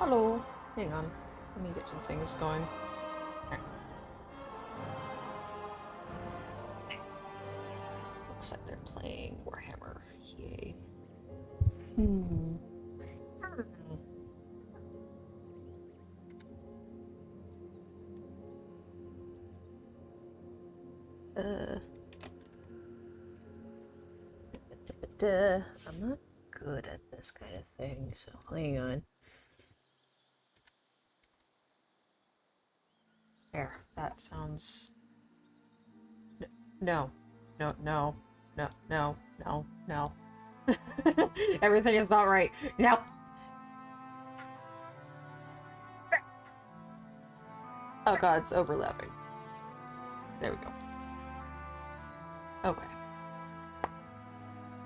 Hello. Hang on. Let me get some things going. Alright. Looks like they're playing Warhammer. Yay. Hmm. Uh. I'm not good at this kind of thing, so hang on. There. That sounds... No. No, no. No, no, no, no. Everything is not right. No! Oh god, it's overlapping. There we go. Okay.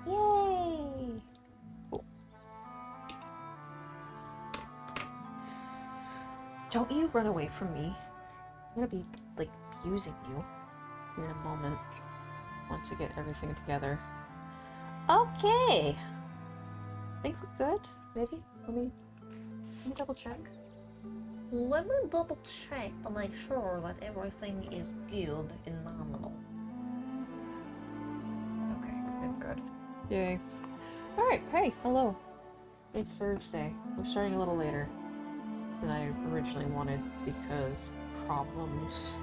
Yay! Cool. Don't you run away from me. I'm gonna be, like, using you here in a moment. Once I get everything together. Okay! I think we're good. Maybe? Let me double check. Let me double check to make sure that everything is good and nominal. Okay, it's good. Yay. Alright, hey, hello. It's Thursday. We're starting a little later than I originally wanted because problems.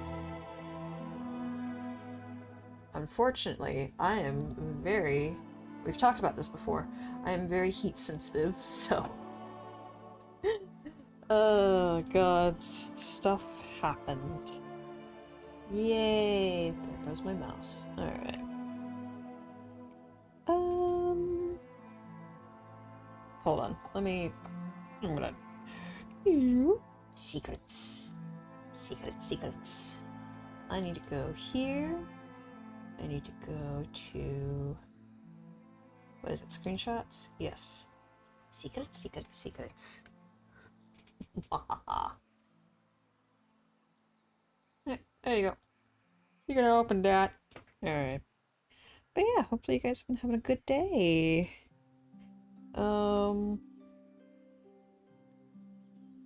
Unfortunately, I am very... We've talked about this before. I am very heat sensitive, so... Oh god, stuff happened. Yay! There goes my mouse. Alright. Hold on. Let me... I'm gonna... Secrets. Secrets. I need to go here. I need to go to... What is it? Screenshots? Yes. Secrets. There you go. You're gonna open that. Alright. But yeah, hopefully you guys have been having a good day.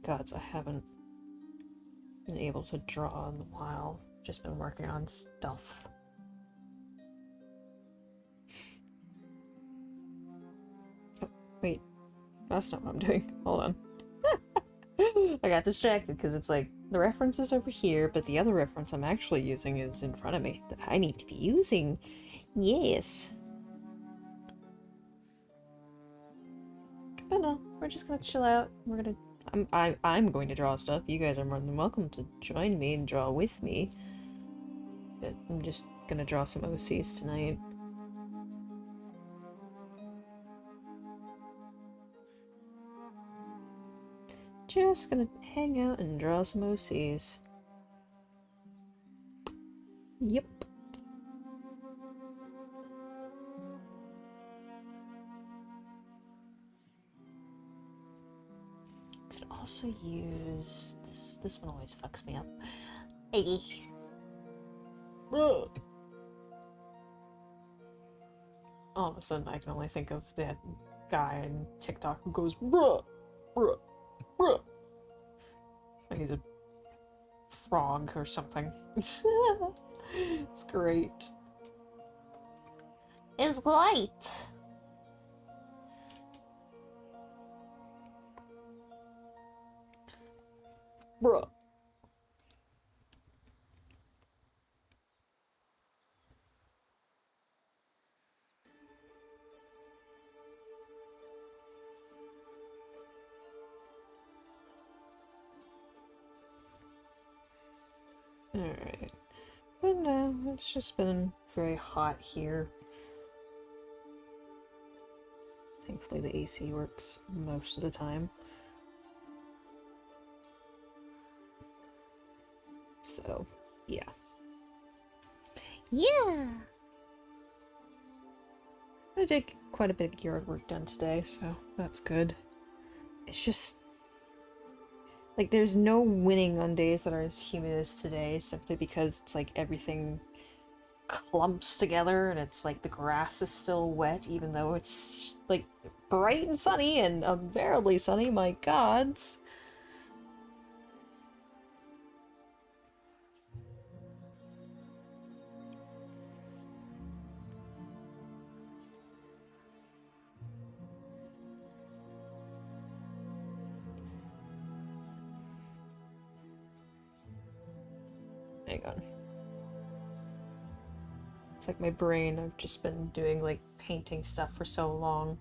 Gods, I haven't been able to draw in a while. Just been working on stuff. Oh, wait. That's not what I'm doing. Hold on. I got distracted because it's like, the reference is over here, but the other reference I'm actually using is in front of me that I need to be using. Yes. But no, we're just gonna chill out. We're gonna... I'm going to draw stuff. You guys are more than welcome to join me and draw with me. But I'm just gonna draw some OCs tonight. Just gonna hang out and draw some OCs. Yep. Could also use this. This one always fucks me up. Hey. All of a sudden, I can only think of that guy in TikTok who goes bruh, bruh, bruh. Like he's a frog or something. It's great. It's great! Bruh. Alright. But no, it's just been very hot here. Thankfully the AC works most of the time. So, yeah. Yeah! I did quite a bit of yard work done today, so that's good. It's just... like, there's no winning on days that are as humid as today, simply because it's like everything clumps together and it's like the grass is still wet, even though it's like bright and sunny and unbearably sunny, my gods. Hang on. It's like my brain, I've just been doing like painting stuff for so long.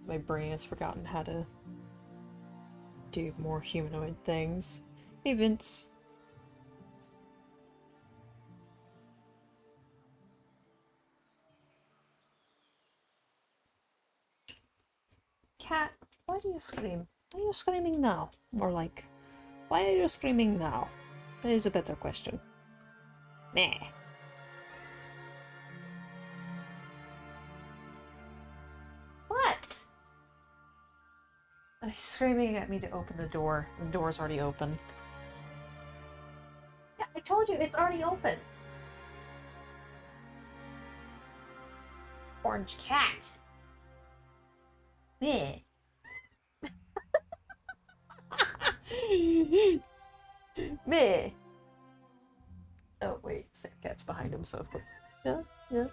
My brain has forgotten how to do more humanoid things. Hey Vince. Cat, why do you scream? Why are you screaming now? More like, why are you screaming now? That is a better question. Meh. What? He's screaming at me to open the door. The door's already open. Yeah, I told you, it's already open. Orange cat. Meh. Meh. Oh, wait, Sam Cat's behind him, so of course. Yeah, yeah.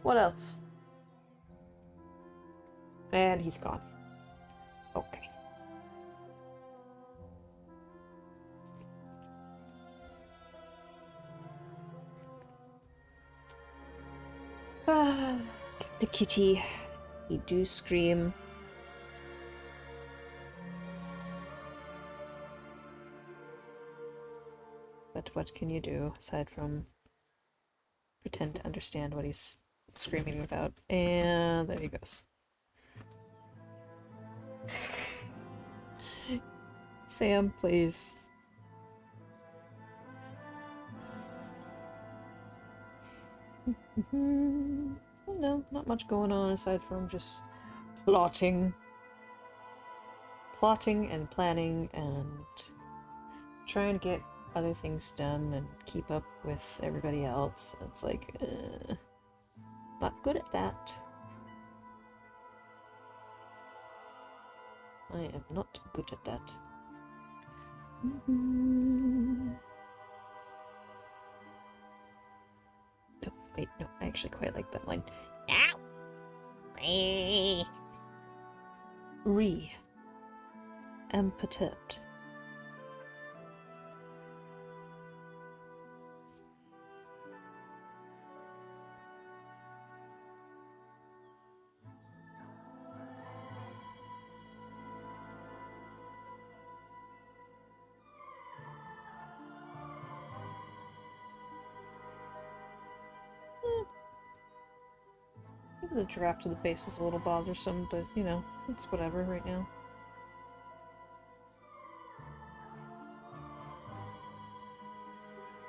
What else? And he's gone. Okay. The kitty. He do scream. But what can you do aside from pretend to understand what he's screaming about? And there he goes. Sam, please. No, not much going on aside from just plotting. Plotting and planning and trying to get other things done and keep up with everybody else. It's like, not good at that. I am not good at that. Oh, wait, no, I actually quite like that line. Ow! Am perturbed. Maybe the draft of the face is a little bothersome, but, you know, it's whatever right now.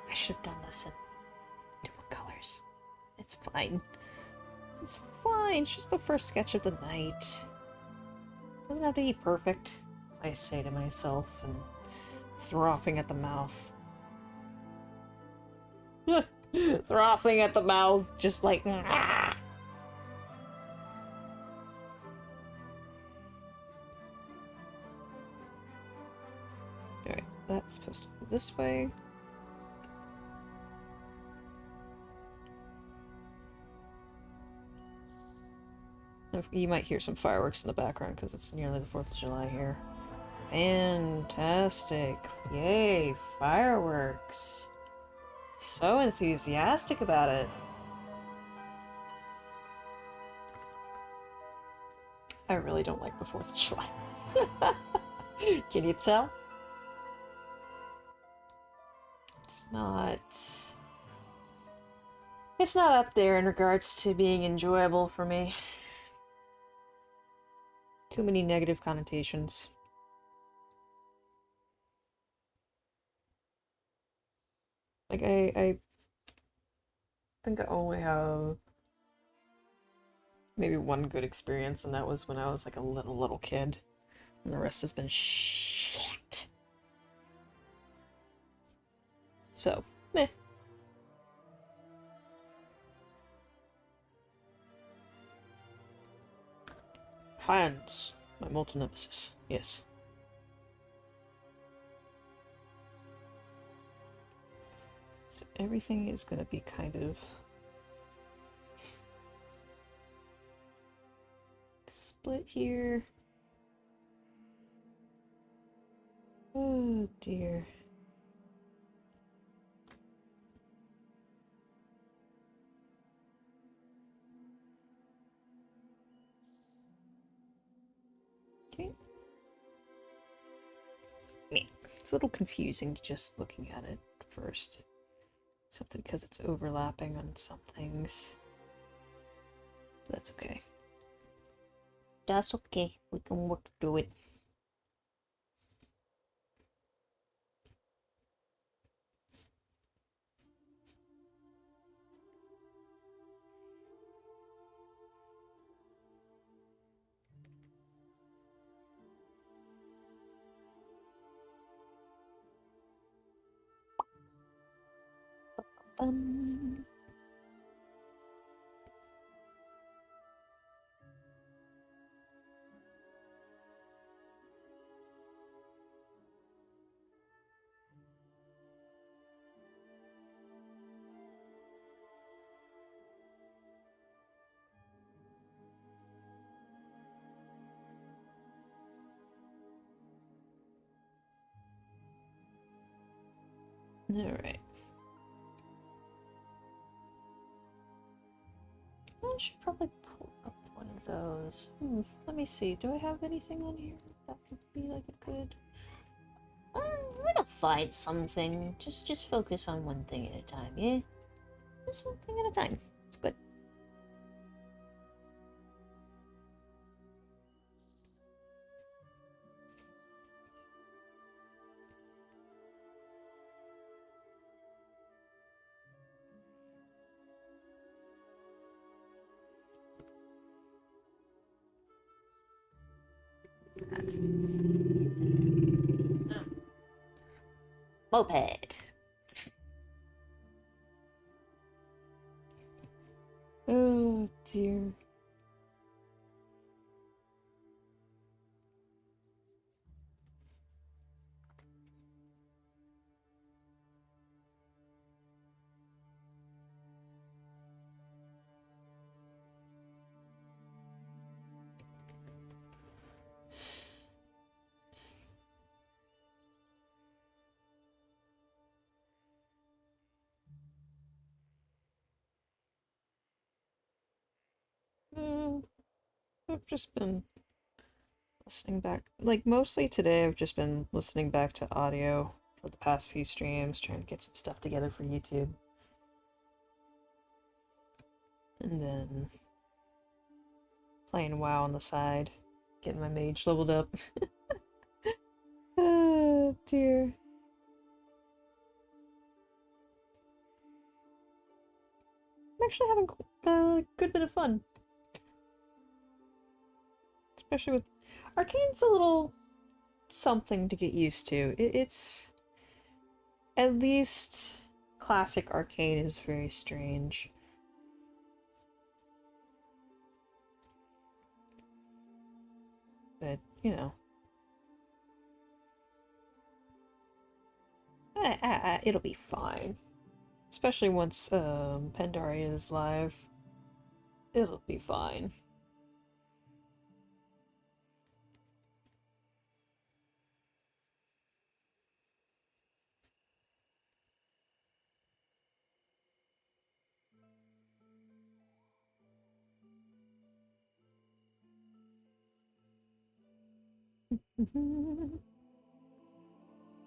I should have done this in different colors. It's fine. It's fine. It's just the first sketch of the night. Doesn't have to be perfect, I say to myself, and frothing at the mouth. Frothing at the mouth, just like... Ah! Alright, that's supposed to go this way. You might hear some fireworks in the background because it's nearly the 4th of July here. Fantastic. Yay, fireworks. So enthusiastic about it. I really don't like the 4th of July. Can you tell? It's not up there in regards to being enjoyable for me. Too many negative connotations. Like, I think I only have maybe one good experience, and that was when I was like a little kid. And the rest has been shit. So, meh. Hands. My mortal nemesis. Yes. So everything is gonna be kind of... split here. Oh dear. Okay. It's a little confusing just looking at it first. Something because it's overlapping on some things. But that's okay. That's okay. We can work through it. Um. Alright. I should probably pull up one of those. Let me see. Do I have anything on here that could be like a good... We'll find something. Just focus on one thing at a time, yeah? Just one thing at a time. It's good. Moped. Oh dear. I've just been listening back. Like, mostly today, I've just been listening back to audio for the past few streams, trying to get some stuff together for YouTube. And then playing WoW on the side, getting my mage leveled up. Oh dear. I'm actually having a good bit of fun. Especially with... Arcane's a little something to get used to. It's... At least classic Arcane is very strange. But, you know. It'll be fine. Especially once Pandaria is live. It'll be fine.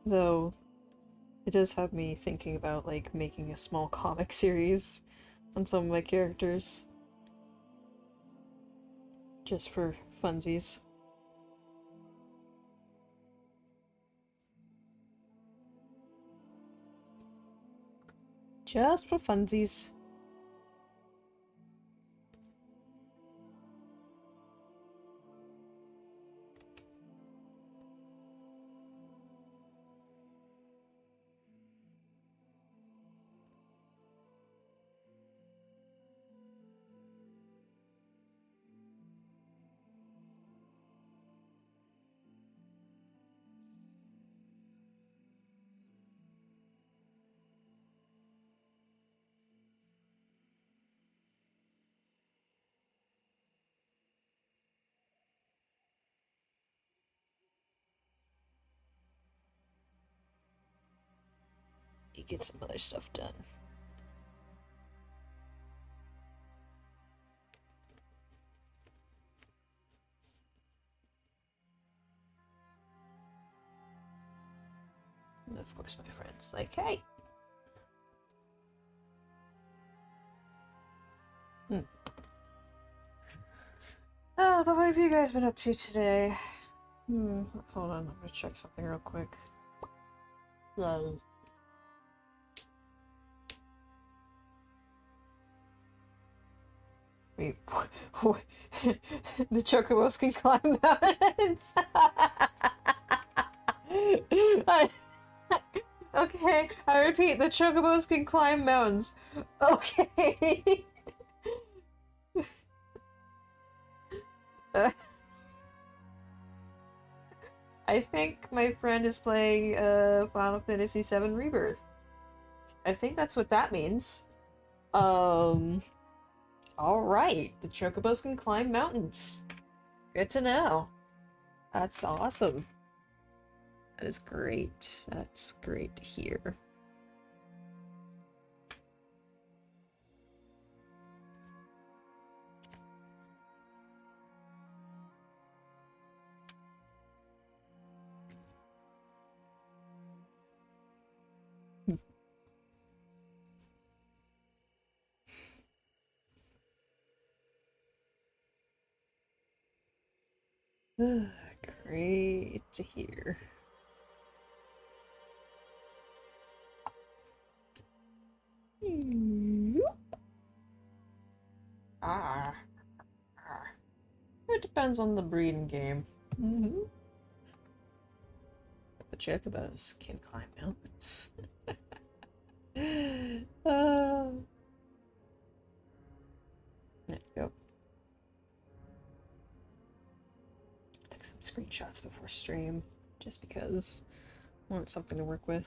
Though, it does have me thinking about, like, making a small comic series on some of my characters. Just for funsies. Just for funsies. You get some other stuff done. course, my friend's like, hey. Oh, but what have you guys been up to today? Hold on, I'm gonna check something real quick. Lol. Wait, the chocobos can climb mountains. Okay, I repeat, the chocobos can climb mountains. Okay. I think my friend is playing Final Fantasy VII Rebirth. I think that's what that means. Alright, the chocobos can climb mountains. Good to know. That's awesome. That is great. That's great to hear. Great to hear. Ah. It depends on the breed and game. The chocobos can climb mountains. There you go. Took some screenshots before stream, just because I wanted something to work with.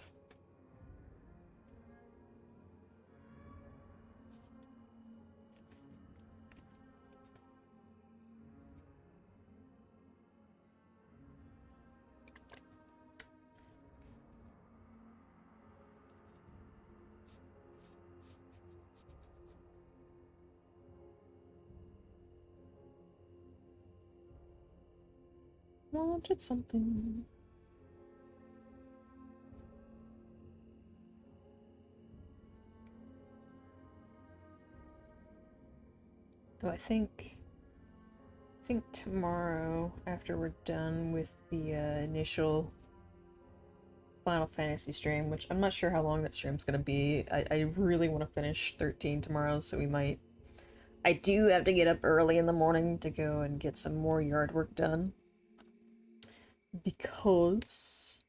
Wanted something. Though I think tomorrow, after we're done with the initial Final Fantasy stream, which I'm not sure how long that stream's gonna be. I really want to finish 13 tomorrow, so we might. I do have to get up early in the morning to go and get some more yard work done. Because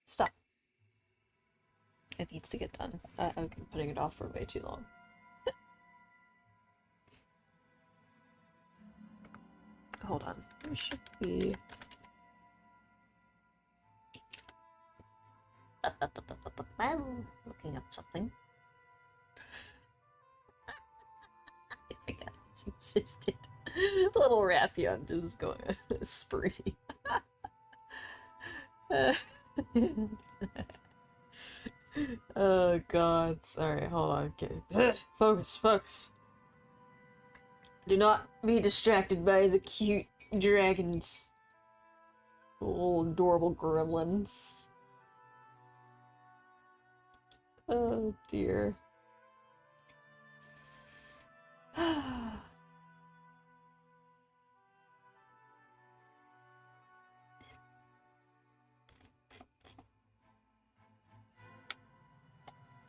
stuff. It needs to get done. I've been putting it off for way too long. Hold on. There should be... Looking up something. I forgot it's existed. Little Raffion just going on a spree. Oh god. Alright, hold on. Okay. Focus. Do not be distracted by the cute dragons. Little adorable gremlins. Oh dear.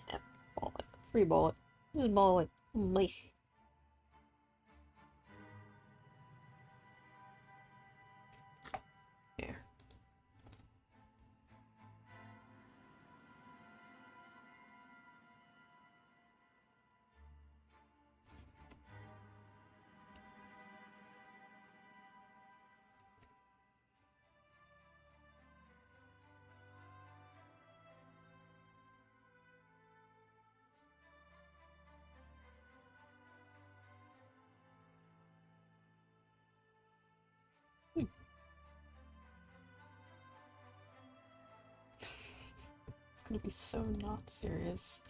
Yeah, ball it. Free ball it. Just ball it. Leash. Here. It's gonna be so not serious.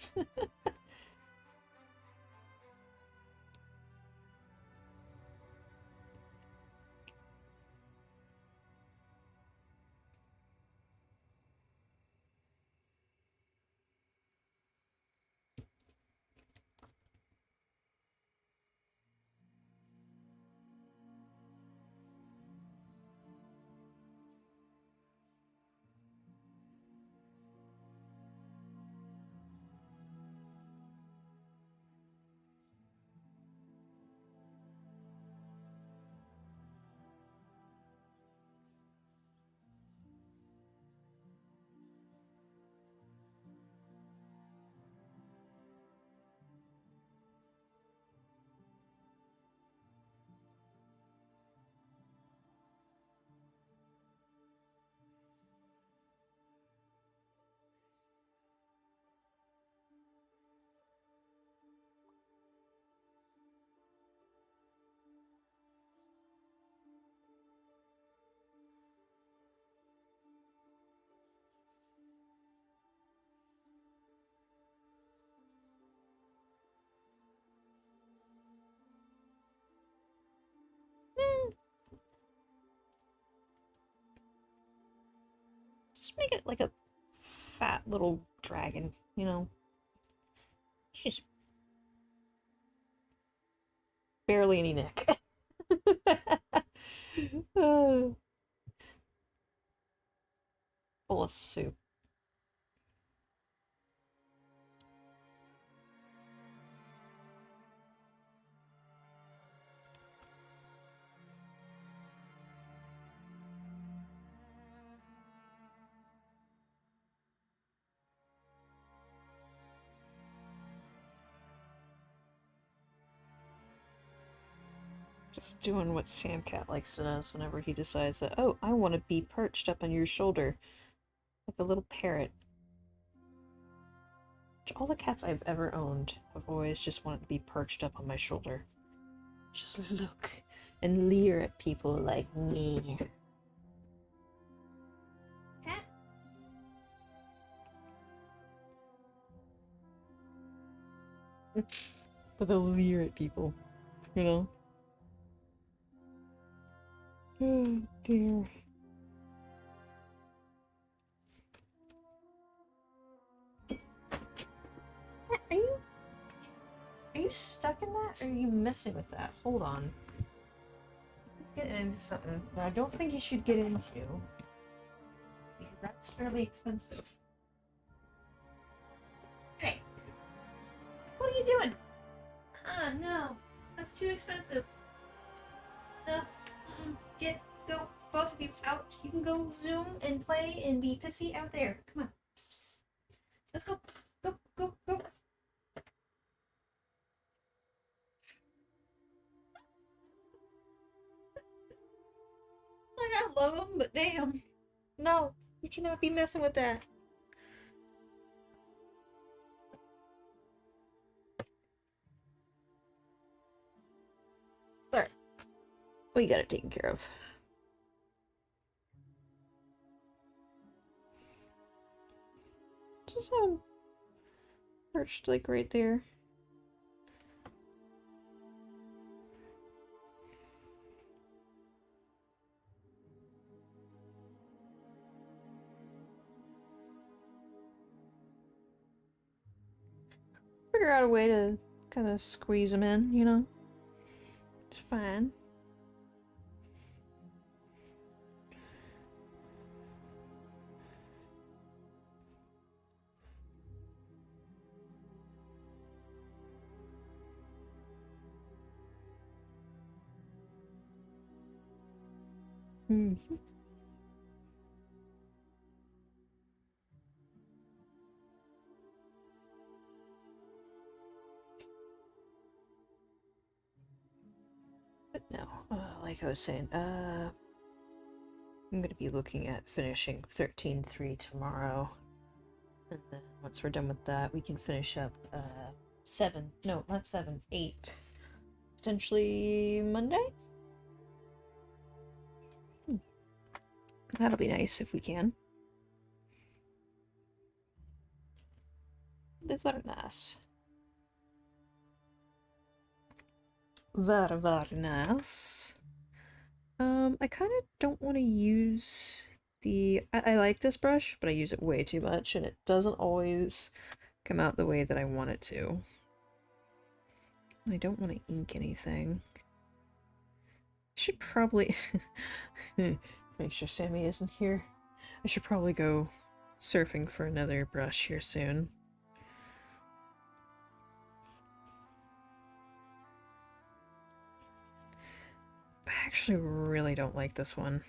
Just make it like a fat little dragon, you know? She's barely any neck. Full of soup. Just doing what Sam Cat likes to do whenever he decides that, oh, I want to be perched up on your shoulder like a little parrot. All the cats I've ever owned have always just wanted to be perched up on my shoulder. Just look and leer at people like me. Cat? But they'll leer at people, you know? Oh dear. Are you stuck in that, or are you messing with that? Hold on. Let's get into something that I don't think you should get into, because that's fairly expensive. Hey, what are you doing? No, that's too expensive. No, go, both of you out. You can go zoom and play and be pissy out there. Come on, psst, psst, psst. Let's go, go. Like, I love them, but damn. No, you cannot be messing with that. Alright. We got it taken care of. Just have him perched like right there. Figure out a way to kind of squeeze him in, you know? It's fine. Mm-hmm. But no, like I was saying, I'm gonna be looking at finishing 13.3 tomorrow. And then once we're done with that, we can finish up 7. No, not 7, 8. Potentially Monday? That'll be nice if we can. Very nice. Very nice. I kind of don't want to use I like this brush, but I use it way too much, and it doesn't always come out the way that I want it to. I don't want to ink anything. I should probably make sure Sammy isn't here. I should probably go surfing for another brush here soon. I actually really don't like this one.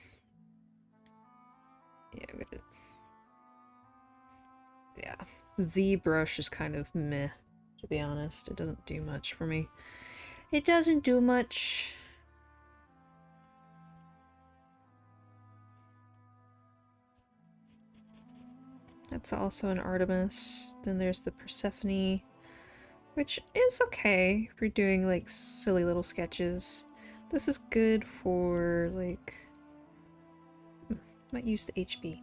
Yeah, the brush is kind of meh, to be honest. It doesn't do much for me. It doesn't do much. That's also an Artemis. Then there's the Persephone, which is okay for doing like silly little sketches. This is good for like... might use the HB.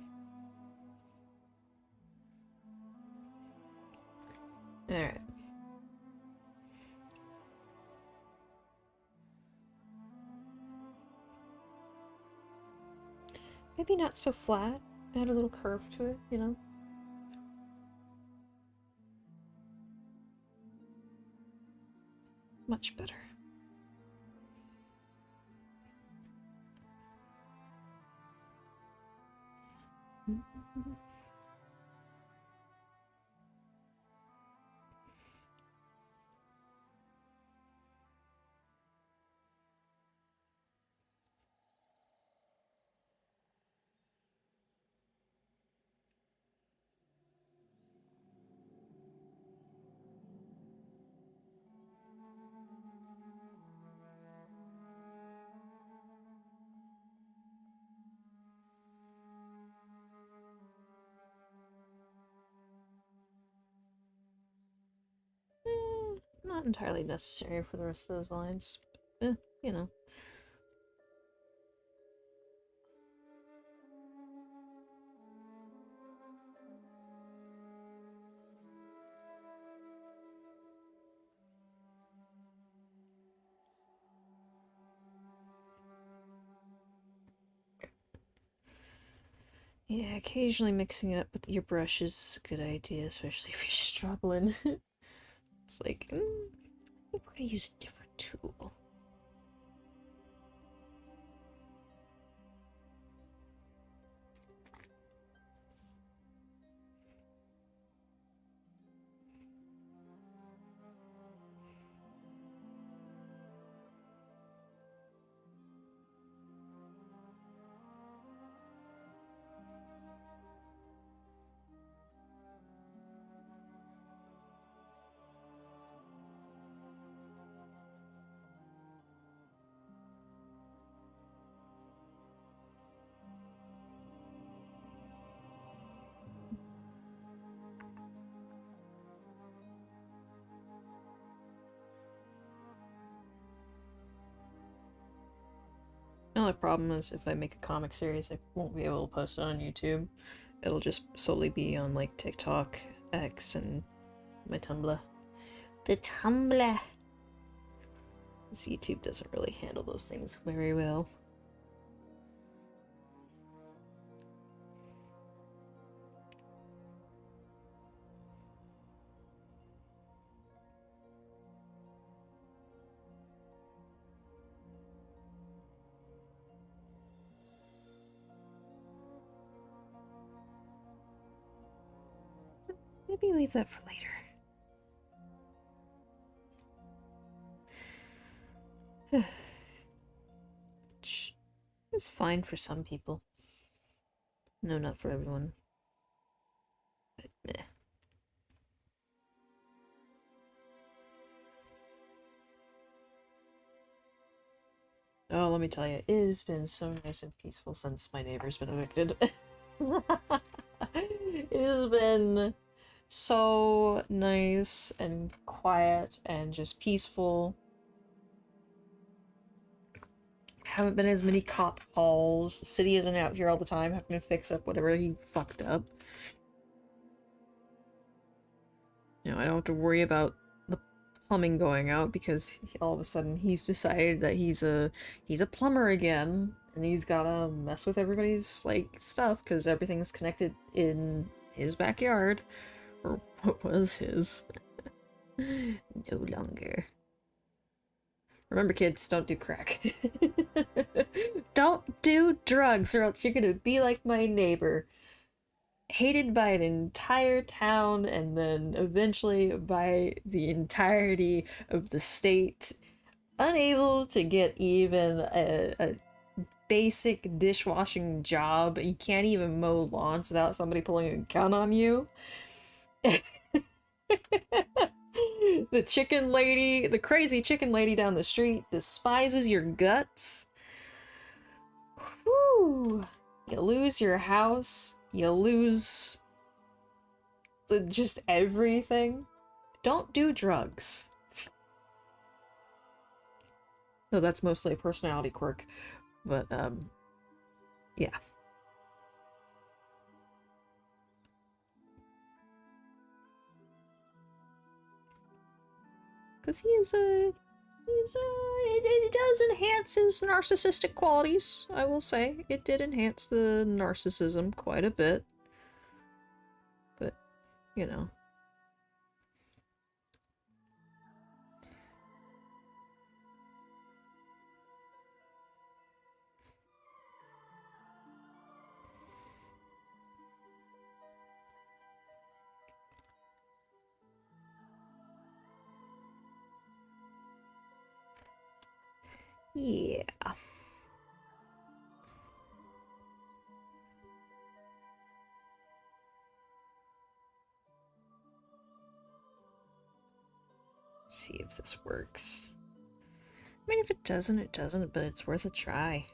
Alright. Maybe not so flat. Add a little curve to it, you know? Much better. Not entirely necessary for the rest of those lines. But, you know. Yeah, occasionally mixing it up with your brush is a good idea, especially if you're struggling. It's like, I think we're gonna use a different tool. The only problem is if I make a comic series, I won't be able to post it on YouTube. It'll just solely be on like TikTok, X, and my Tumblr. The Tumblr! This YouTube doesn't really handle those things very well. Maybe leave that for later. Which is fine for some people. No, not for everyone. But meh. Oh, let me tell you, it has been so nice and peaceful since my neighbor's been evicted. It has been so nice and quiet and just peaceful. Haven't been as many cop calls. The city isn't out here all the time having to fix up whatever he fucked up. You know, I don't have to worry about the plumbing going out because all of a sudden he's decided that he's a plumber again and he's gotta mess with everybody's like stuff because everything's connected in his backyard, or what was his. No longer. Remember, kids, don't do crack. Don't do drugs, or else you're gonna be like my neighbor. Hated by an entire town, and then eventually by the entirety of the state. Unable to get even a basic dishwashing job. You can't even mow lawns without somebody pulling a gun on you. The chicken lady, the crazy chicken lady down the street despises your guts. Whew. You lose your house. You lose just everything. Don't do drugs. No, that's mostly a personality quirk. But, yeah. Because he is a It does enhance his narcissistic qualities, I will say. It did enhance the narcissism quite a bit. But, you know. Yeah. See if this works. I mean, if it doesn't, it doesn't, but it's worth a try.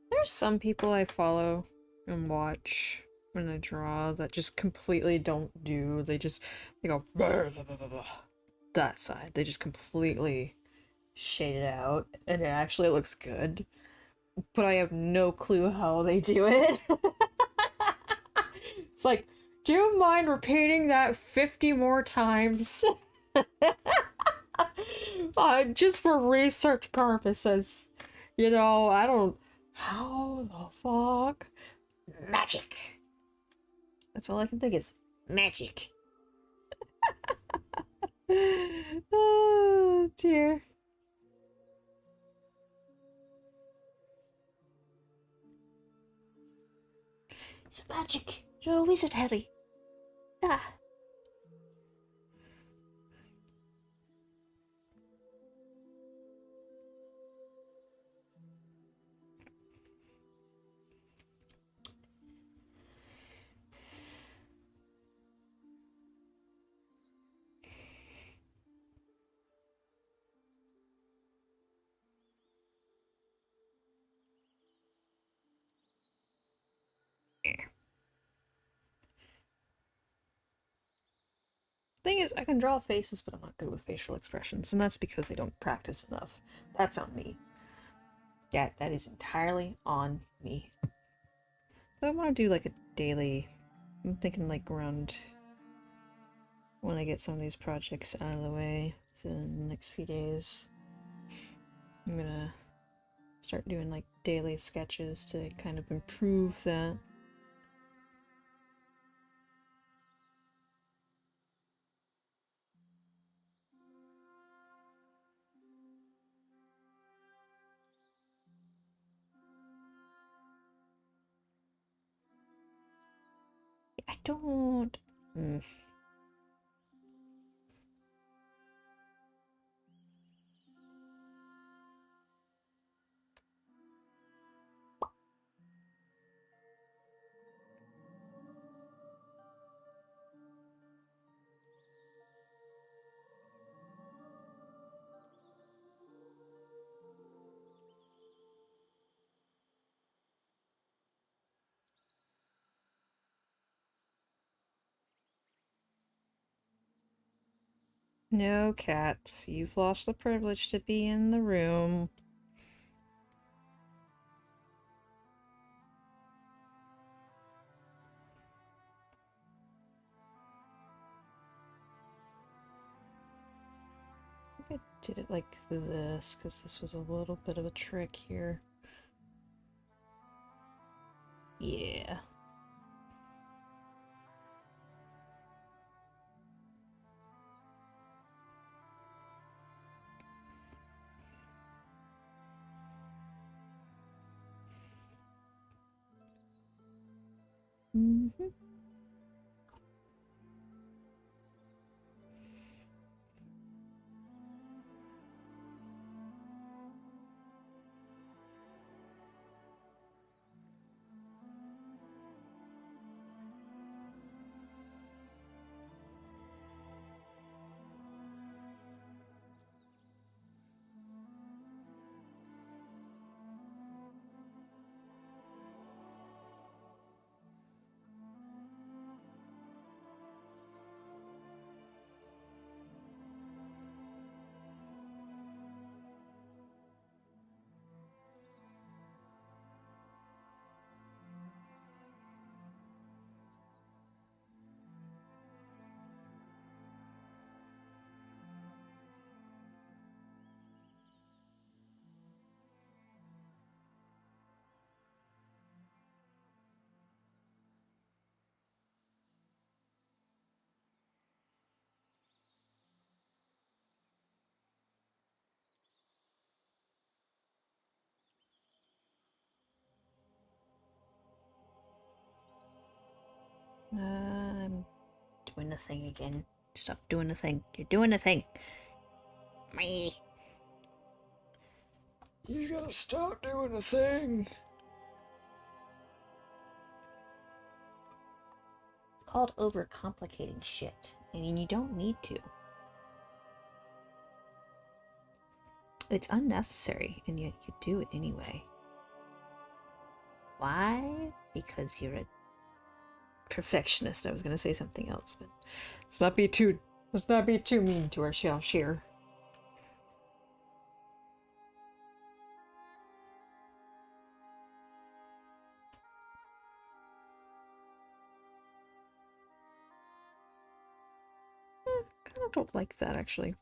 There's some people I follow and watch when I draw that just completely don't do. They go blah, blah, blah, blah, blah. That side. They just completely shade it out, and it actually looks good. But I have no clue how they do it. It's like, do you mind repeating that 50 more times? Just for research purposes. You know, I don't. How the fuck? Magic. That's all I can think is magic. Oh dear. It's magic. You're a wizard, Harry. Ah. Thing is, I can draw faces, but I'm not good with facial expressions, and that's because I don't practice enough. That's on me. Yeah, that is entirely on me. But I want to do like a daily. I'm thinking like around when I get some of these projects out of the way within the next few days. I'm gonna start doing like daily sketches to kind of improve that. I don't. No, cats. You've lost the privilege to be in the room. I think I did it like this, because this was a little bit of a trick here. Yeah. Mm-hmm. I'm doing the thing again. Stop doing the thing. You're doing the thing. Me. You gotta stop doing the thing. It's called overcomplicating shit. I mean, you don't need to. It's unnecessary, and yet you do it anyway. Why? Because you're a perfectionist. I was gonna say something else, but let's not be too mean to ourselves here. Kind of don't like that actually.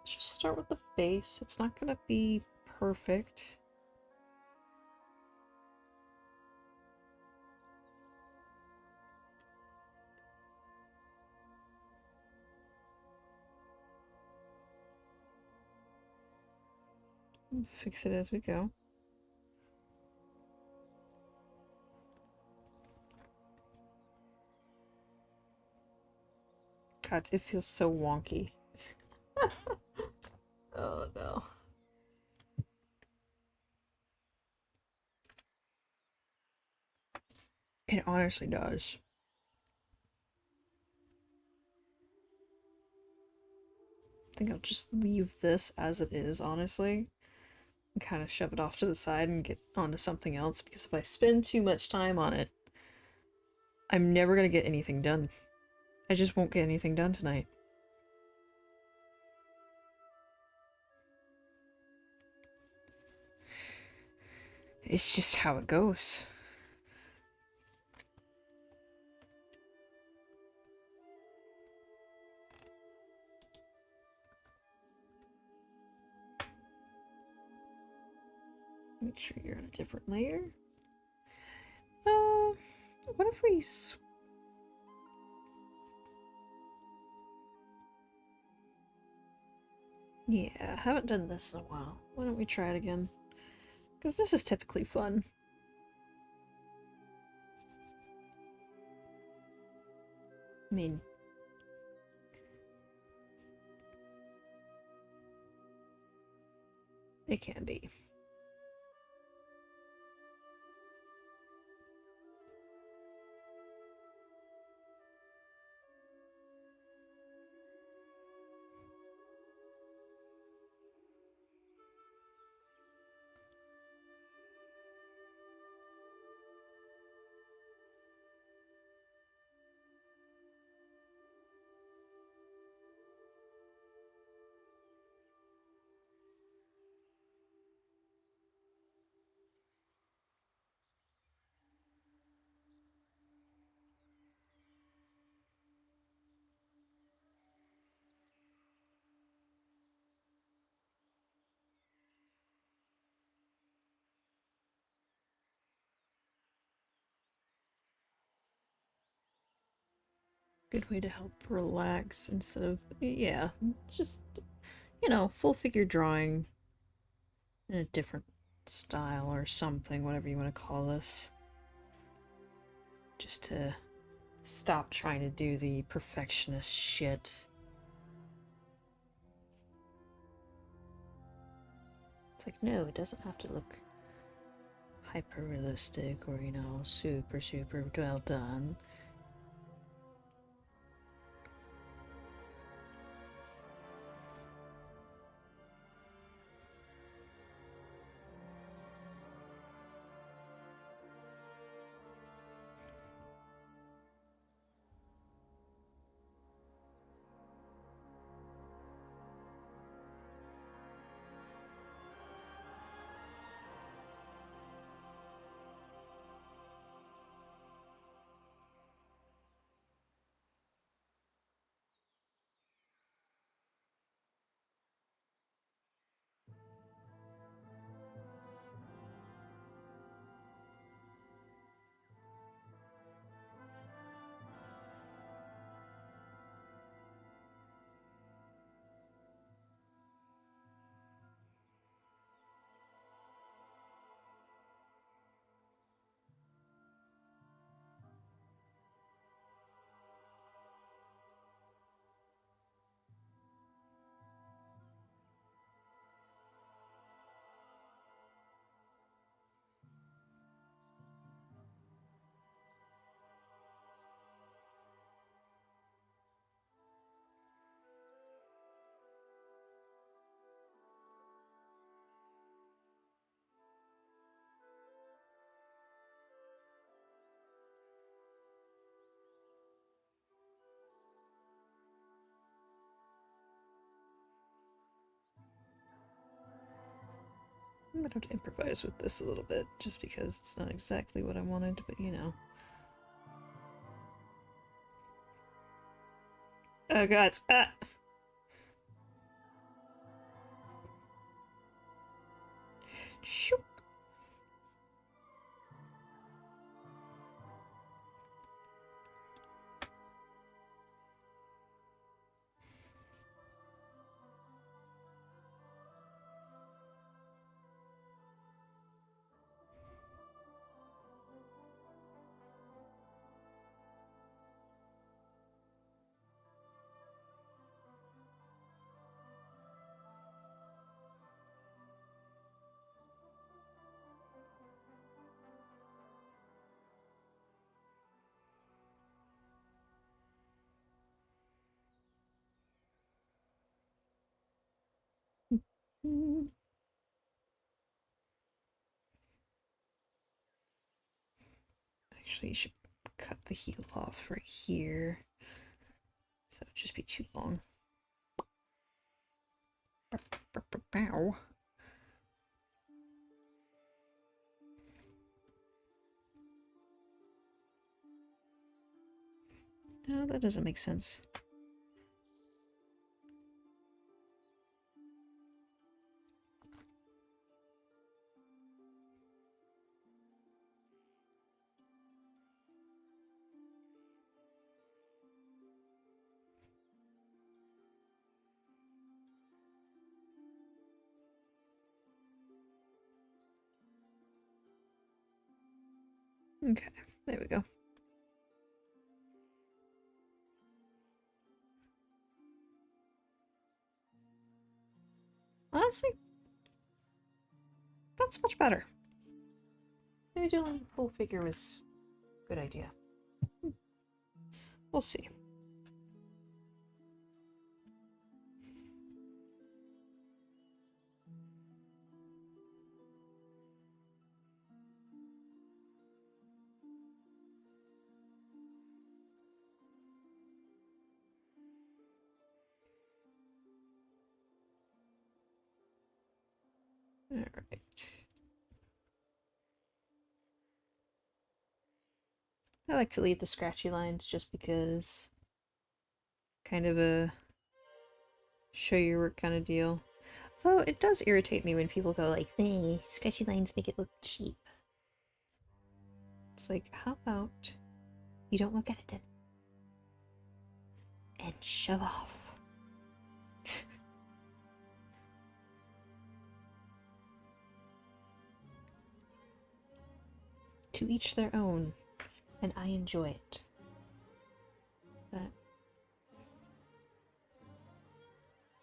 Let's just start with the base. It's not gonna be perfect. We'll fix it as we go. God, it feels so wonky. Oh no. It honestly does. I think I'll just leave this as it is, honestly. And kind of shove it off to the side and get onto something else, because if I spend too much time on it, I'm never gonna get anything done. I just won't get anything done tonight. It's just how it goes. Make sure you're on a different layer. What if we yeah, I haven't done this in a while. Why don't we try it again? Because this is typically fun. I mean, it can be. Good way to help relax instead of, yeah, just, you know, full figure drawing in a different style or something, whatever you want to call this. Just to stop trying to do the perfectionist shit. It's like, no, it doesn't have to look hyper realistic or, you know, super, super well done. I'm gonna have to improvise with this a little bit, just because it's not exactly what I wanted, but you know. Oh god, ah! Shoop! Actually, you should cut the heel off right here. So it would just be too long. Bow. No, that doesn't make sense. Okay, there we go. Honestly, that's much better. Maybe doing full figure was a good idea. We'll see. Alright. I like to leave the scratchy lines just because kind of a show your work kind of deal. Though it does irritate me when people go like, "Hey, scratchy lines make it look cheap." It's like, how about you don't look at it then? And shove off. To each their own, and I enjoy it. That,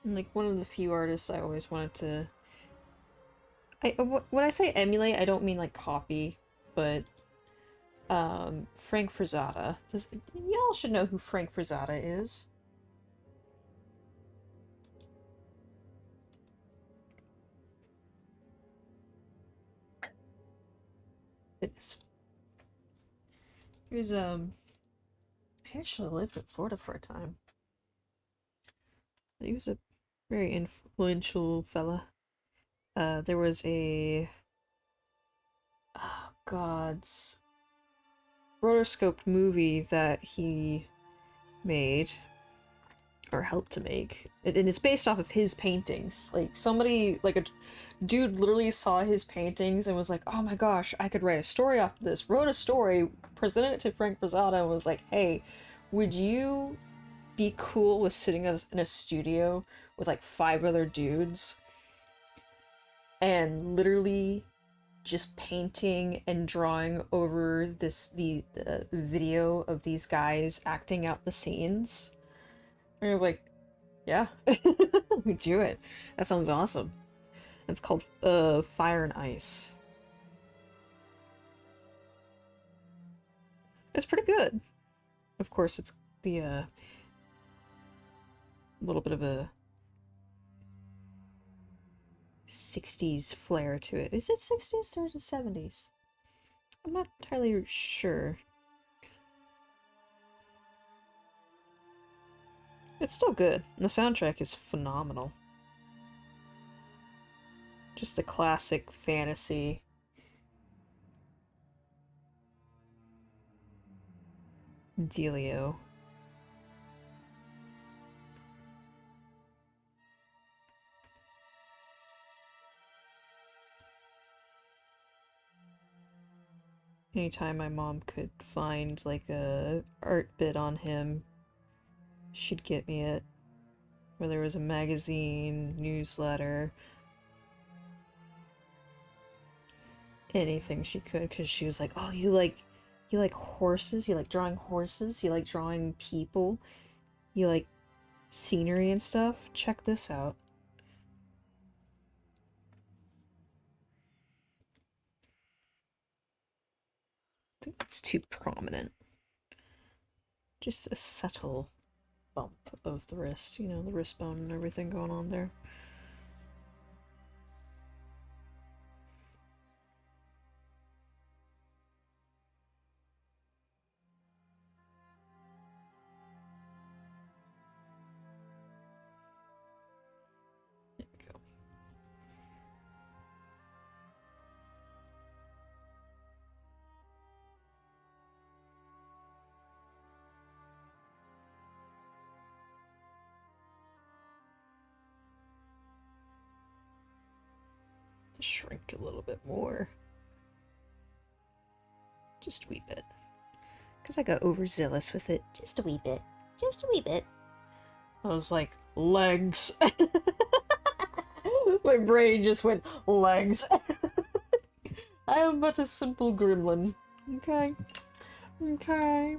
like, one of the few artists I always wanted to. When I say emulate, I don't mean like copy, but Frank Frazetta. Y'all should know who Frank Frazetta is. Goodness. Here's I actually lived in Florida for a time. He was a very influential fella. There was a oh god's rotoscoped movie that he made or helped to make, and it's based off of his paintings. Like somebody, like a dude, literally saw his paintings and was like, "Oh my gosh, I could write a story off of this." Wrote a story, presented it to Frank Frazetta, and was like, "Hey, would you be cool with sitting in a studio with like 5 other dudes and literally just painting and drawing over the video of these guys acting out the scenes?" And I was like, "Yeah, we do it. That sounds awesome." It's called Fire and Ice. It's pretty good. Of course, it's the little bit of a 60s flair to it. Is it 60s or is it 70s? I'm not entirely sure. It's still good. And the soundtrack is phenomenal. Just the classic fantasy. Dealio. Anytime my mom could find like a art bit on him, she'd get me it. Whether it was a magazine, newsletter, anything she could, because she was like, "Oh, you like horses? You like drawing horses? You like drawing people? You like scenery and stuff? Check this out." I think that's too prominent. Just a subtle bump of the wrist, you know, the wrist bone and everything going on there. There we go. To shrink a little bit more. Just a wee bit. Because I got overzealous with it. Just a wee bit. Just a wee bit. I was like, legs. My brain just went, legs. I am but a simple gremlin. Okay. Okay.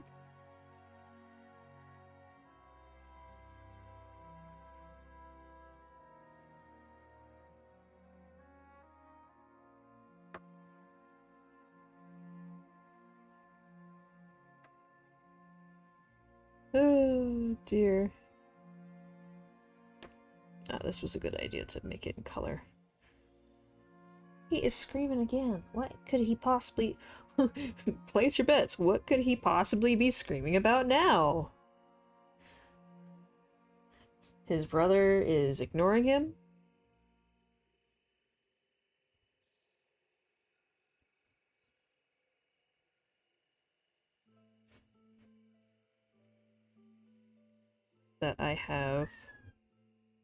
Oh dear. Ah, this was a good idea to make it in color. He is screaming again. What could he possibly... Place your bets. What could he possibly be screaming about now? His brother is ignoring him? That I have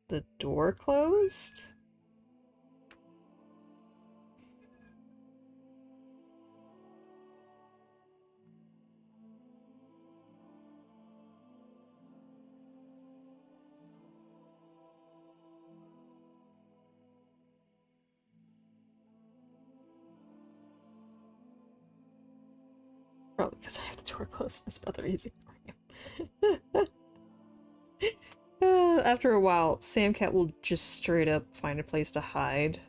the door closed? Probably because I have the door closed and his brother is ignoring him. After a while, Samcat will just straight up find a place to hide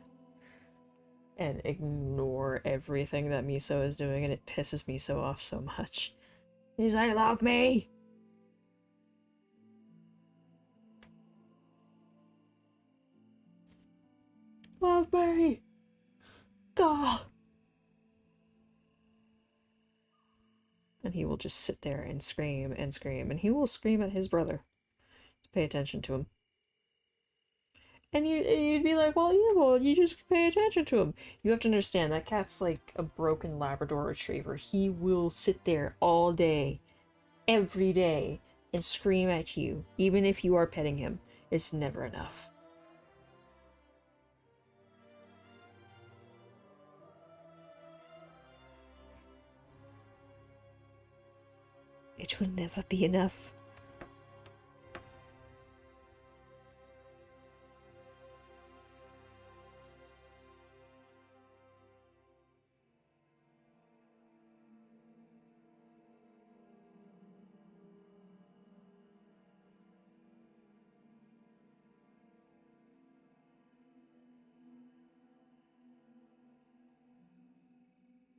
and ignore everything that Miso is doing, and it pisses Miso off so much. He's like, love me! Love me! God! And he will just sit there and scream, and he will scream at his brother to pay attention to him. And you'd be like, well, yeah, well, you just pay attention to him. You have to understand, that cat's like a broken Labrador Retriever. He will sit there all day, every day, and scream at you, even if you are petting him. It's never enough. It will never be enough.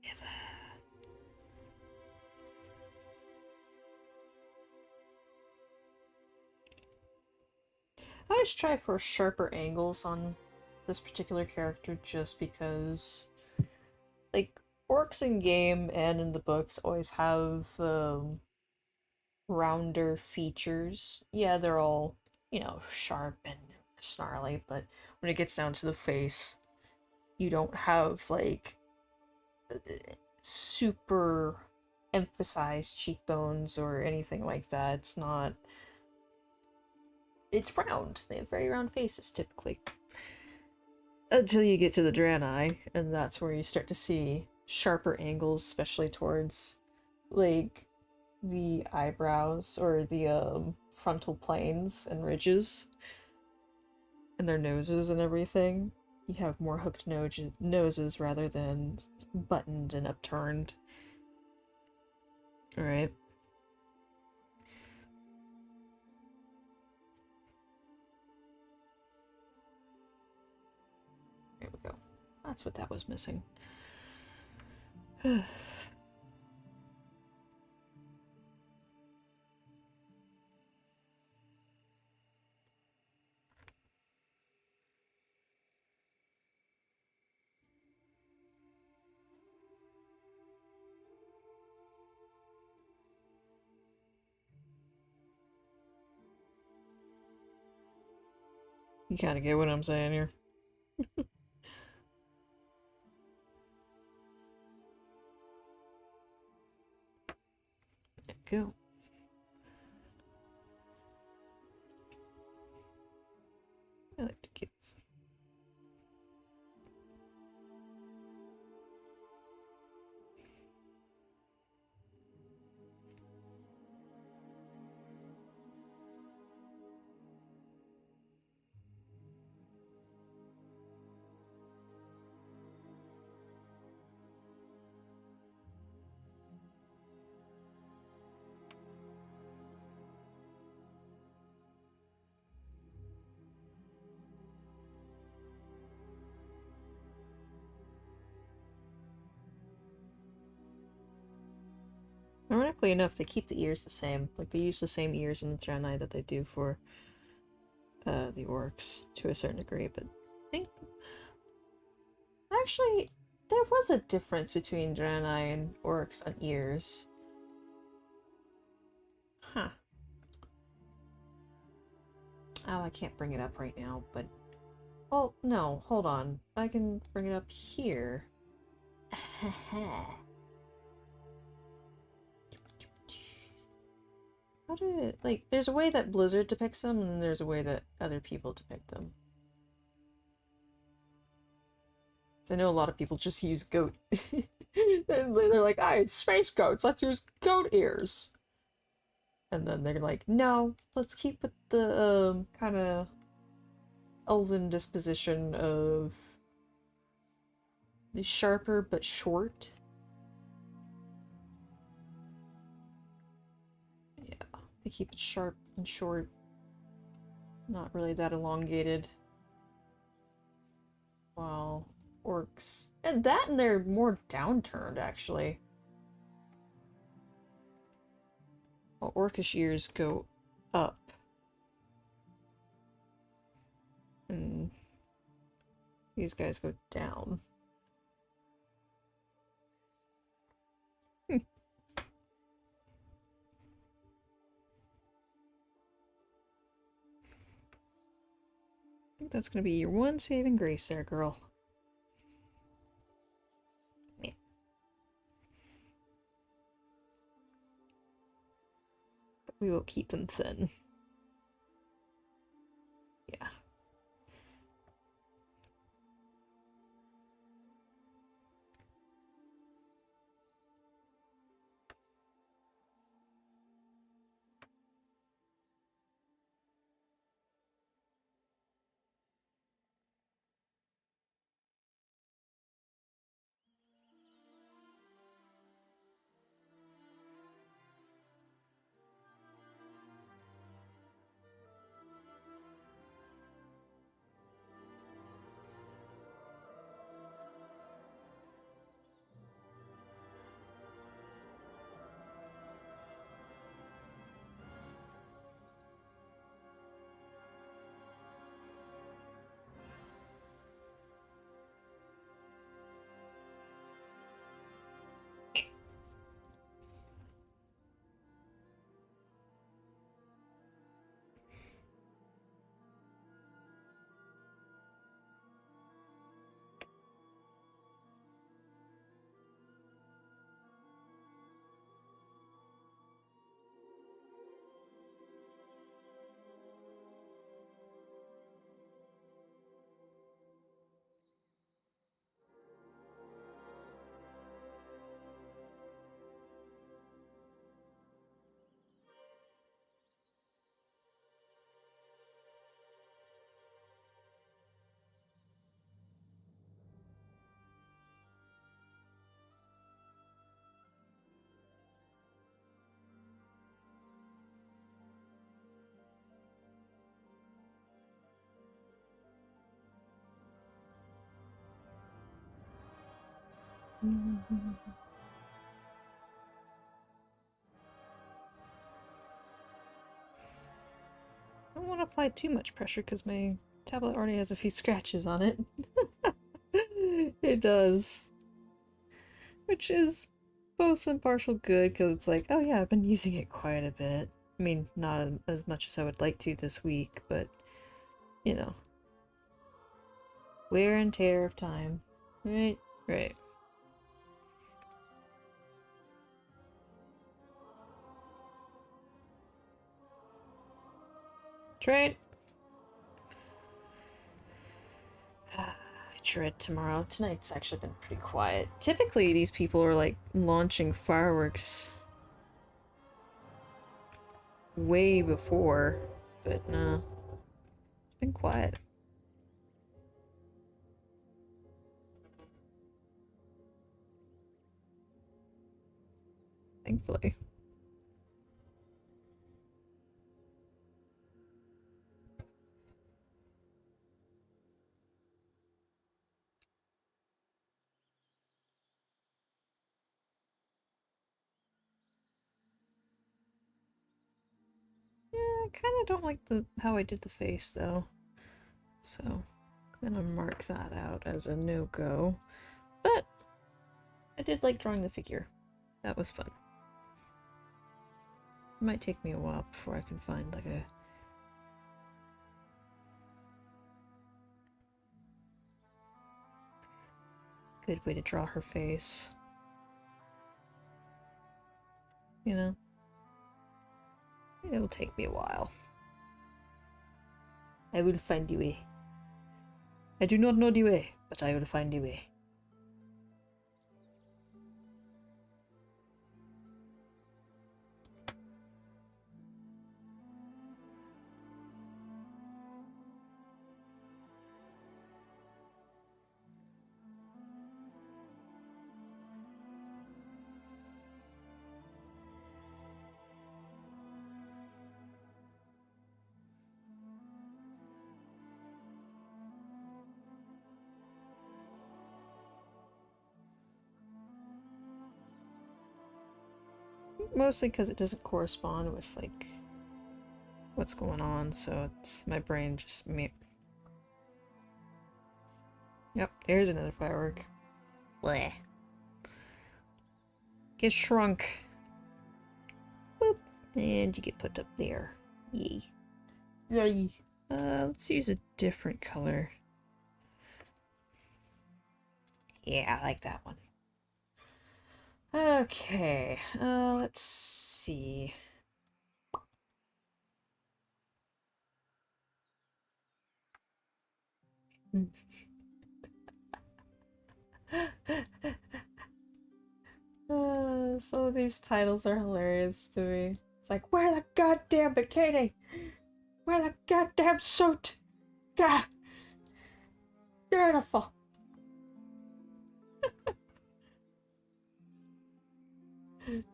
Never. I always try for sharper angles on this particular character just because, like, orcs in game and in the books always have rounder features. Yeah, they're all, you know, sharp and snarly, but when it gets down to the face, you don't have like super emphasized cheekbones or anything like that. It's not. It's round. They have very round faces typically. Until you get to the Draenei, and that's where you start to see sharper angles, especially towards like the eyebrows or the frontal planes and ridges and their noses and everything. You have more hooked noses rather than buttoned and upturned. Alright. There we go. That's what that was missing. You kind of get what I'm saying here. There we go. I like to give. Ironically enough, they keep the ears the same. Like, they use the same ears in the Draenei that they do for the orcs to a certain degree, but I think actually there was a difference between Draenei and orcs on ears. Huh. Oh, I can't bring it up right now, but oh no, hold on. I can bring it up here. How did it, like, there's a way that Blizzard depicts them, and there's a way that other people depict them. I know a lot of people just use goat. And they're like, ah, it's space goats, let's use goat ears. And then they're like, no, let's keep with the kind of elven disposition of the sharper but short. Yeah, they keep it sharp and short. Not really that elongated. Wow, orcs. And that and they're more downturned, actually. Well, orcish ears go up. And these guys go down. I think that's gonna be your one saving grace there, girl. Yeah. But we will keep them thin. Yeah. I don't want to apply too much pressure because my tablet already has a few scratches on it. It does. Which is both in partial good because it's like, oh yeah, I've been using it quite a bit. I mean, not as much as I would like to this week, but you know. Wear and tear of time. Right? Right. Trade. I dread tomorrow. Tonight's actually been pretty quiet. Typically, these people are like launching fireworks way before, but no. It's been quiet. Thankfully. Yeah, I kind of don't like how I did the face though. So, I'm gonna mark that out as a no-go. But I did like drawing the figure. That was fun. It might take me a while before I can find like a good way to draw her face. You know? It'll take me a while. I will find the way. I do not know the way, but I will find the way. Mostly because it doesn't correspond with, like, what's going on, so it's my brain just me. Yep, there's another firework. Bleh. Get shrunk. Boop. And you get put up there. Yay. Yay. Let's use a different color. Yeah, I like that one. Okay, let's see. Some of these titles are hilarious to me. It's like, wear the goddamn bikini! Wear the goddamn suit! God! Beautiful!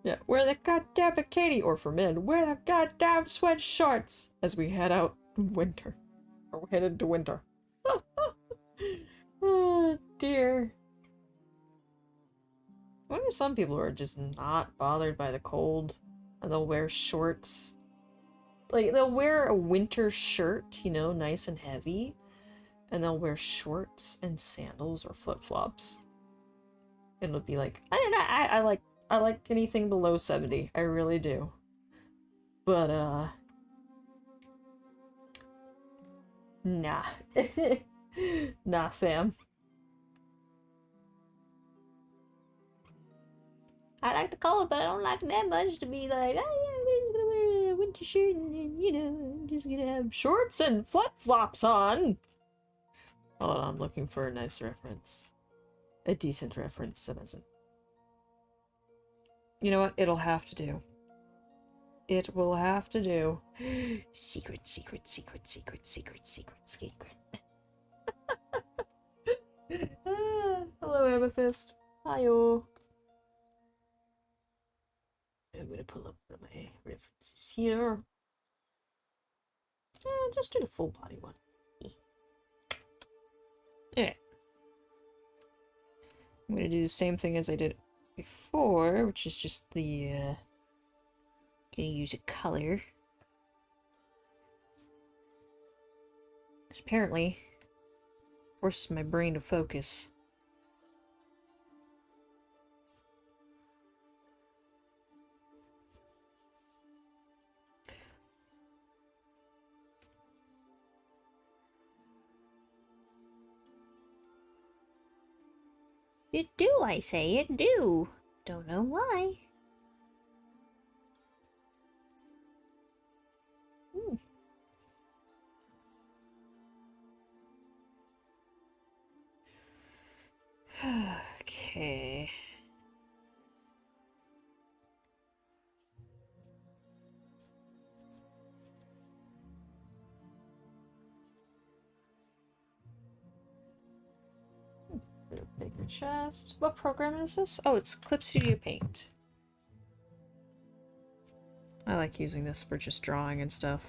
Yeah, wear the goddamn bikini! Or for men, wear the goddamn sweatshorts! As we head out in winter. Or we head into winter. Oh, dear. I wonder if some people are just not bothered by the cold and they'll wear shorts. Like, they'll wear a winter shirt, you know, nice and heavy, and they'll wear shorts and sandals or flip-flops. It'll be like, I don't know, I like anything below 70. I really do. But, nah. Nah, fam. I like the cold, but I don't like it that much to be like, oh yeah, I'm just gonna wear a winter shirt and, you know, I'm just gonna have shorts and flip-flops on. Hold on, I'm looking for a nice reference. A decent reference that isn't. You know what? It'll have to do. It will have to do. Secret, secret, secret, secret, secret, secret, secret. Hello, Amethyst. Hi-yo. I'm gonna pull up one of my references here. Just do the full body one. Alright. I'm gonna do the same thing as I did before, which is just the, gonna use a color. Which apparently forces my brain to focus. It do, I say, it do. Don't know why. Hmm. Okay. Bigger chest. What program is this? Oh, it's Clip Studio Paint. I like using this for just drawing and stuff.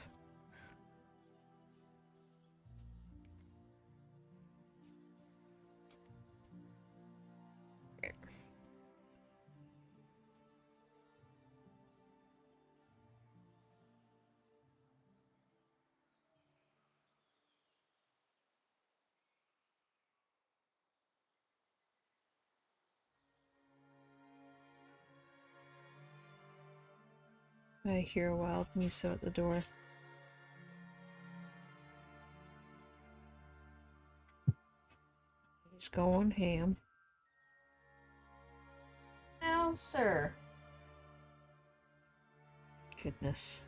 I hear a wild miso at the door. He's going ham. No, sir. Goodness.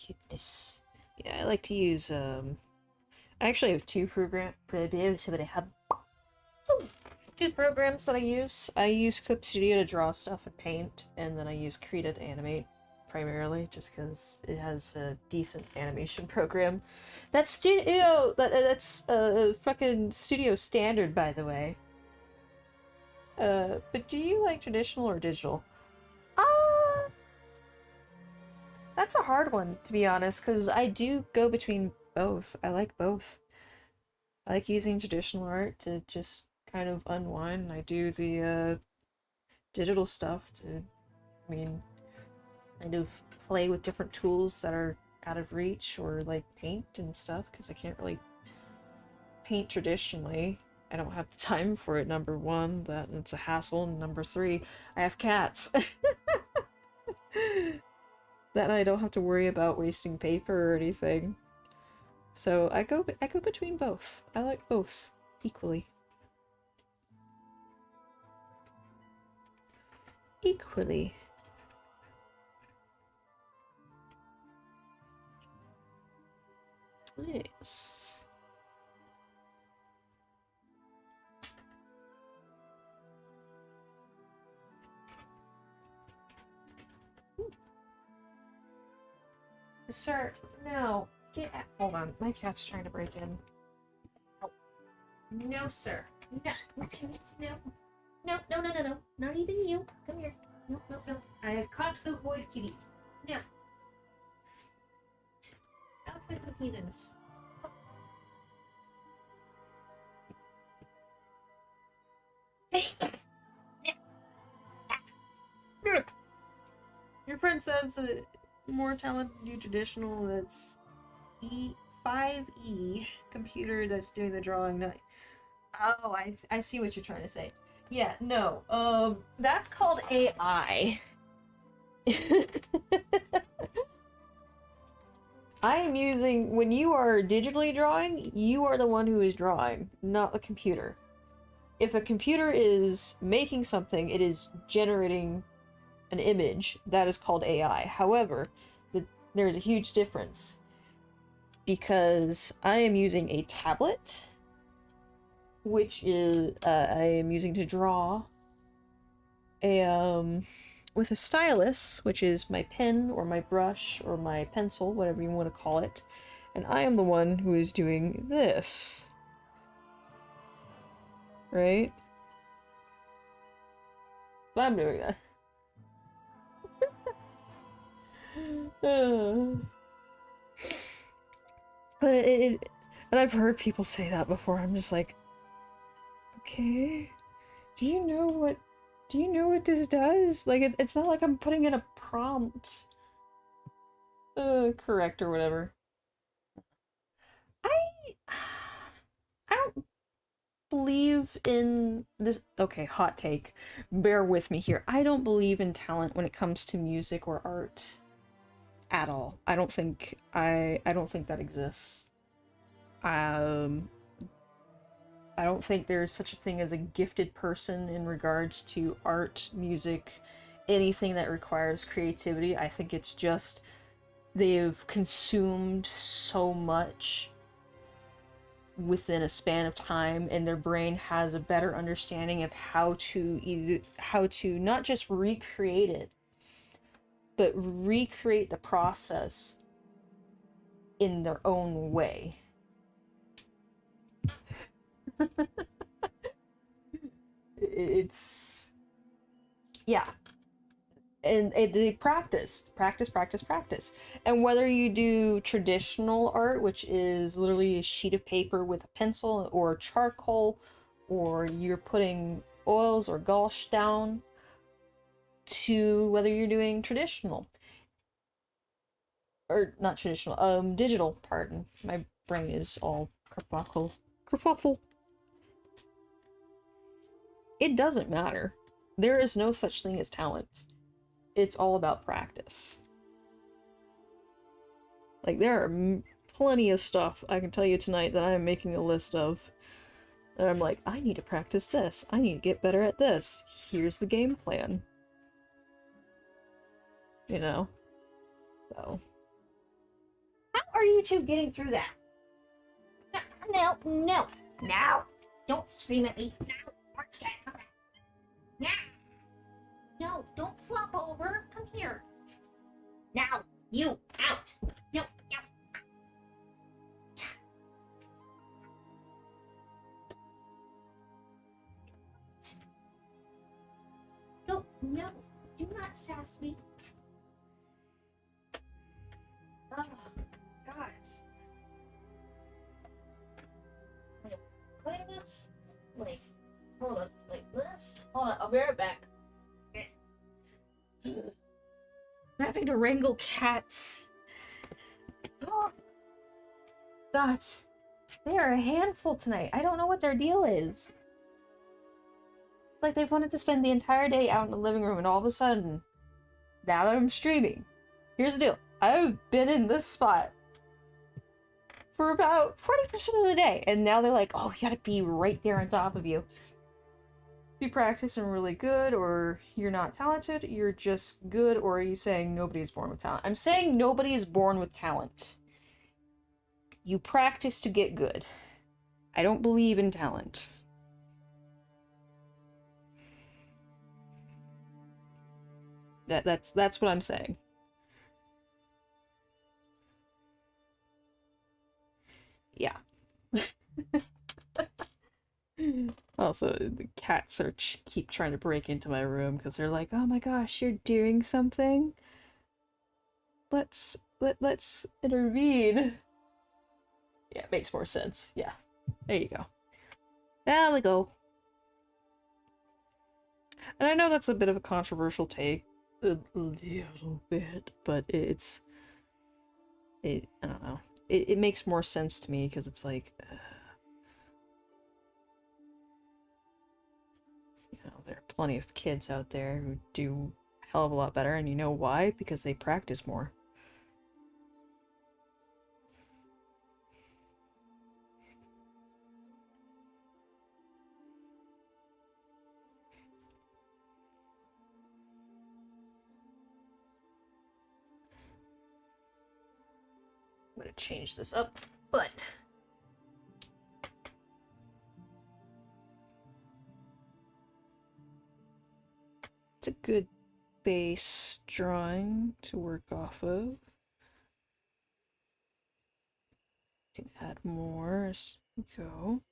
Goodness. Yeah, I like to use, I actually have two programs that I use. I use Clip Studio to draw stuff and paint, and then I use Krita to animate, primarily, just because it has a decent animation program. That's that's fucking studio standard, by the way. But do you like traditional or digital? Uh, that's a hard one, to be honest, because I do go between both. I like both. I like using traditional art to just kind of unwind. I do the digital stuff to, I mean, kind of play with different tools that are out of reach, or like paint and stuff, because I can't really paint traditionally. I don't have the time for it, number one, that it's a hassle, and number three, I have cats. That I don't have to worry about wasting paper or anything. So I go between both. I like both equally. Equally. Yes. Sir, no. Get out. Hold on. My cat's trying to break in. Oh. No, sir. No. No. No, no, no, no, no. Not even you. Come here. No, no, no. I have caught the void kitty. No. Out with the heathens. Hey! Your friend says that more talented new traditional that's E5E computer that's doing the drawing. Oh, I see what you're trying to say. Yeah, no. That's called AI. I am using, when you are digitally drawing, you are the one who is drawing, not the computer. If a computer is making something, it is generating an image. That is called AI. However, there's a huge difference, because I am using a tablet, which is I am using to draw, with a stylus, which is my pen or my brush or my pencil, whatever you want to call it, and I am the one who is doing this. Right? I'm doing that. But and I've heard people say that before. I'm just like, okay, do you know what, do you know what this does? Like, it's not like I'm putting in a prompt, correct or whatever. I, I don't believe in this. Okay, hot take. Bear with me here. I don't believe in talent when it comes to music or art at all. I don't think that exists. Um, I don't think there's such a thing as a gifted person in regards to art, music, anything that requires creativity. I think it's just they've consumed so much within a span of time and their brain has a better understanding of how to not just recreate it, but recreate the process in their own way. It's yeah, and they practice, and whether you do traditional art, which is literally a sheet of paper with a pencil or charcoal, or you're putting oils or gouache down, to whether you're doing traditional or not traditional, digital, pardon, my brain is all kerfuffle. It doesn't matter. There is no such thing as talent. It's all about practice. Like, there are plenty of stuff I can tell you tonight that I'm making a list of. And I'm like, I need to practice this. I need to get better at this. Here's the game plan. You know? So. How are you two getting through that? No, no, no. Don't scream at me. No, Mark's come back. Now. No, don't flop over. Come here. Now, you, out. No, no. No, no. Do not sass me. Oh, guys. Putting this, like, hold on, like this. Hold on, I'll be right back. I'm having to wrangle cats. Oh, God. They are a handful tonight. I don't know what their deal is. It's like they've wanted to spend the entire day out in the living room, and all of a sudden, now that I'm streaming, here's the deal. I've been in this spot for about 40% of the day, and now they're like, oh, you gotta be right there on top of you. If you practice and really good, or you're not talented, you're just good, or are you saying nobody is born with talent? I'm saying nobody is born with talent. You practice to get good. I don't believe in talent. That's what I'm saying. Yeah. Also, the cats are keep trying to break into my room because they're like, "Oh my gosh, you're doing something. Let's intervene." Yeah, it makes more sense. Yeah. There you go. There we go. And I know that's a bit of a controversial take, a little bit, but I don't know. It makes more sense to me because it's like, you know, there are plenty of kids out there who do a hell of a lot better, and you know why? Because they practice more. I'm gonna change this up, but it's a good base drawing to work off of. You can add more as we go.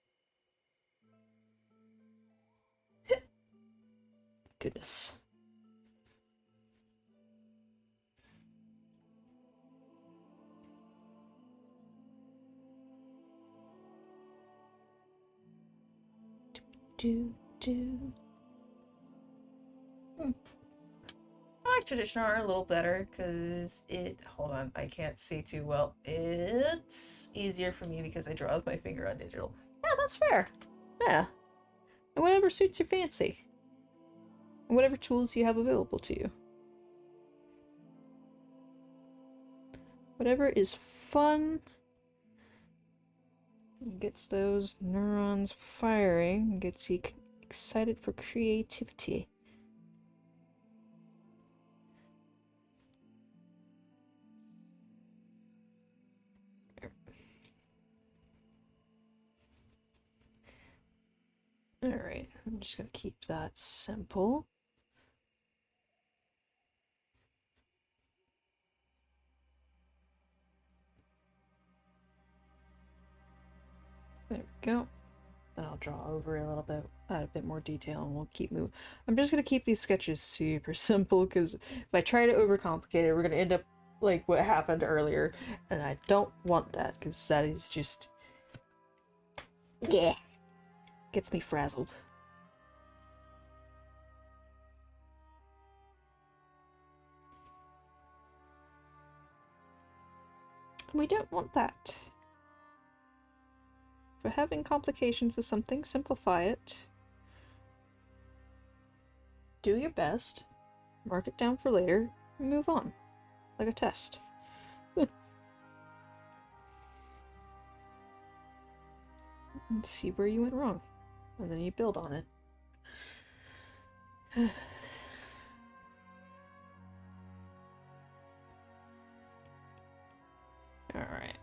Goodness. do. I like traditional art a little better because hold on, I can't see too well. It's easier for me because I draw with my finger on digital. Yeah, that's fair. Yeah. And whatever suits your fancy. And whatever tools you have available to you. Whatever is fun, gets those neurons firing, gets you excited for creativity. Alright, I'm just gonna keep that simple. There we go. Then I'll draw over a little bit, add a bit more detail, and we'll keep moving. I'm just gonna keep these sketches super simple, because if I try to overcomplicate it, we're gonna end up like what happened earlier, and I don't want that, because that is just... yeah, gets me frazzled. And we don't want that. If we're having complications with something, simplify it. Do your best. Mark it down for later, and move on. Like a test. And see where you went wrong. And then you build on it. Alright.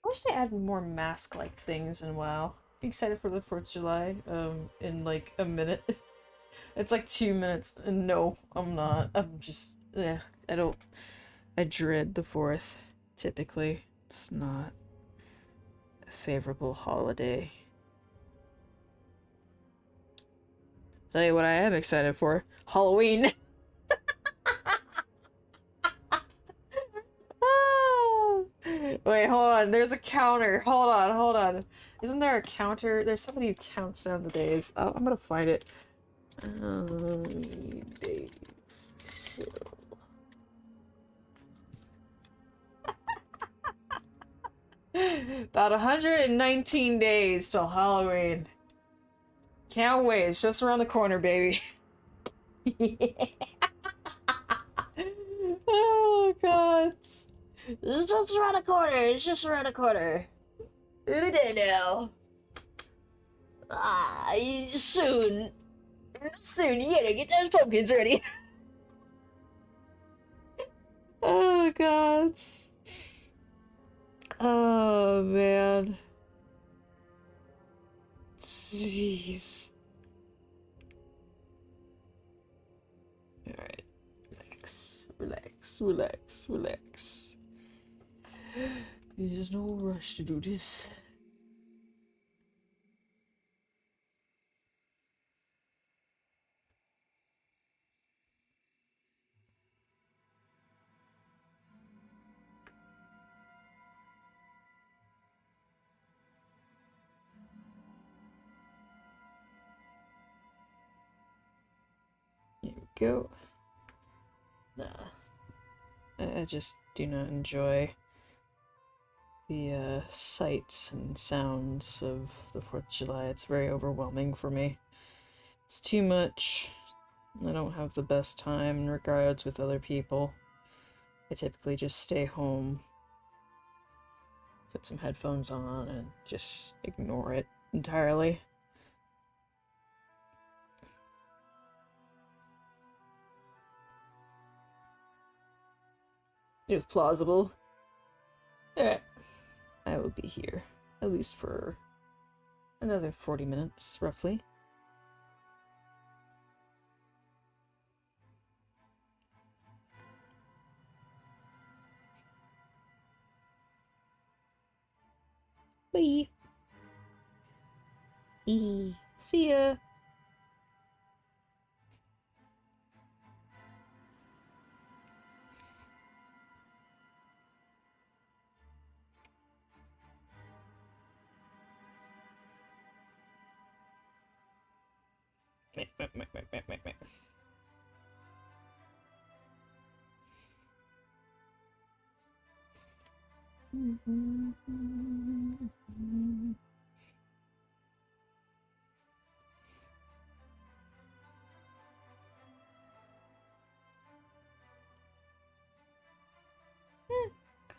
I wish they added more mask-like things in WoW. Be excited for the 4th of July, in like a minute. It's like 2 minutes, and no, I'm not. I'm just, I dread the 4th, typically. It's not a favorable holiday. Tell you what I am excited for. Halloween! Wait, hold on. There's a counter. Hold on, hold on. Isn't there a counter? There's somebody who counts down the days. Oh, I'm gonna find it. Days till... About 119 days till Halloween. Can't wait. It's just around the corner, baby. Oh, God. It's just around the corner. It's just around the corner. Any day now. Soon. Soon, you gotta get those pumpkins ready. Oh, God. Oh, man. Jeez. Alright. Relax, relax, relax, relax. There's no rush to do this. Here we go. Nah. I just do not enjoy the sights and sounds of the 4th of July. It's very overwhelming for me. It's too much. I don't have the best time in regards with other people. I typically just stay home, put some headphones on, and just ignore it entirely. if plausible. Alright. I will be here. At least for another 40 minutes, roughly. Bye. See ya.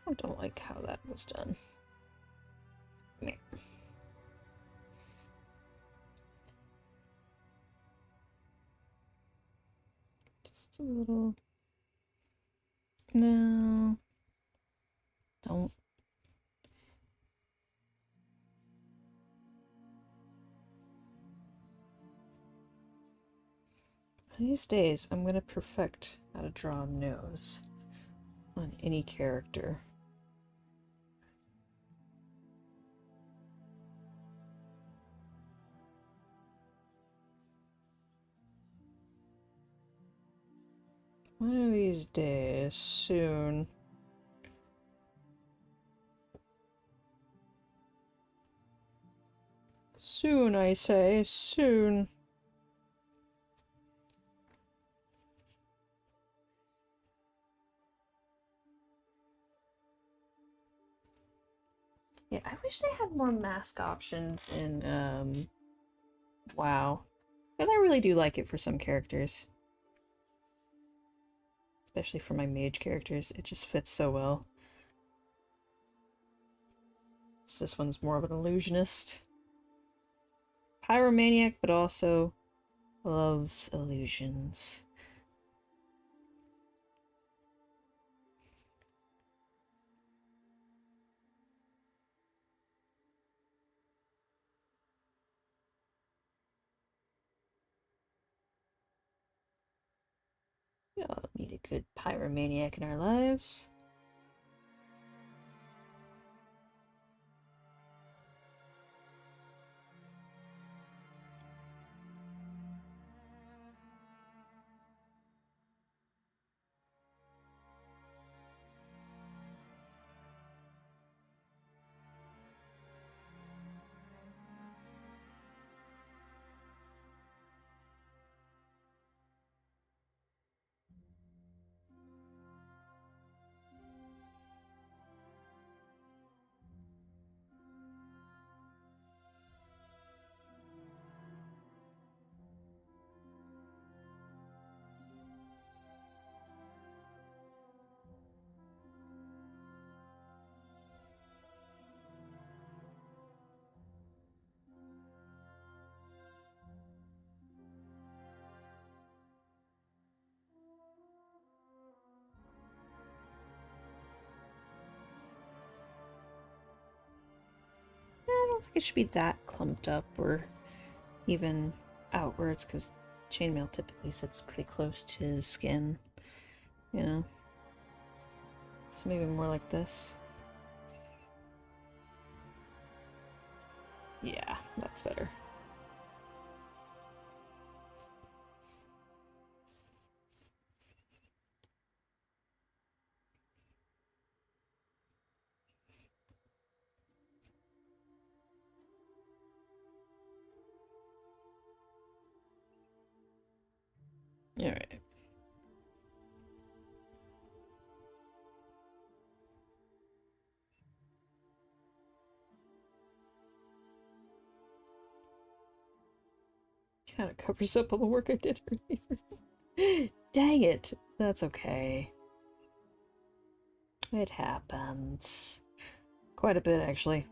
I don't like how that was done. Just a little. No. Don't. These days, I'm gonna perfect how to draw a nose on any character. One of these days, soon. Soon, I say, soon. Yeah, I wish they had more mask options in, WoW. Because I really do like it for some characters. Especially for my mage characters, it just fits so well. So this one's more of an illusionist. Pyromaniac, but also loves illusions. We all need a good pyromaniac in our lives. I don't think it should be that clumped up or even outwards, because chainmail typically sits pretty close to the skin, you know? So maybe more like this. Yeah, that's better. Alright. Kind of covers up all the work I did earlier. Dang it! That's okay. It happens. Quite a bit, actually.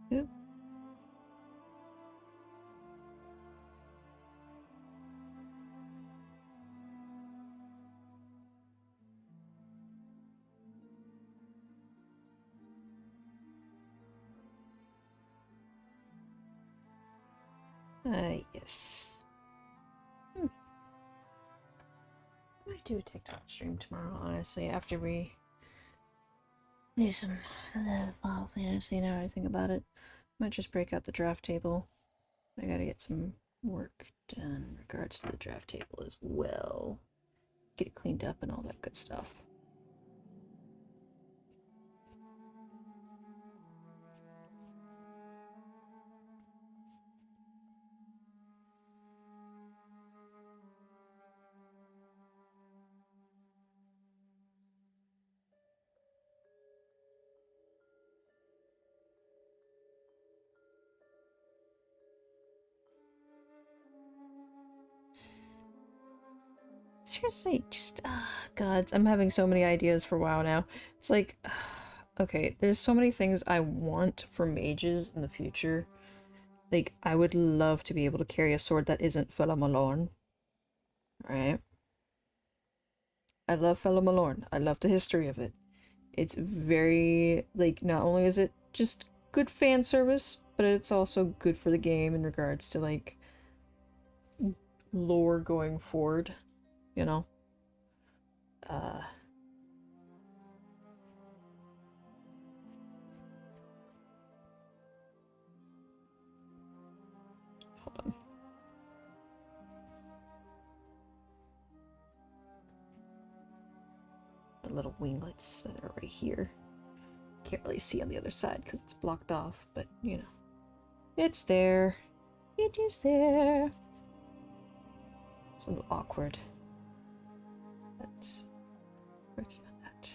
Yep. Yes. I might do a TikTok stream tomorrow, honestly, after we do some Final Fantasy now I think about it. Might just break out the draft table. I gotta get some work done in regards to the draft table as well. Get it cleaned up and all that good stuff. Seriously, just God, I'm having so many ideas for WoW now. It's like, okay, there's so many things I want for mages in the future. Like, I would love to be able to carry a sword that isn't Fela Malorn, right? I love Fela Malorn. I love the history of it. It's very, like, not only is it just good fan service, but it's also good for the game in regards to, like, lore going forward, you know? Uh, Hold on. The little winglets that are right here. Can't really see on the other side because it's blocked off, but, you know. It's there. It is there. It's a little awkward. But working on that.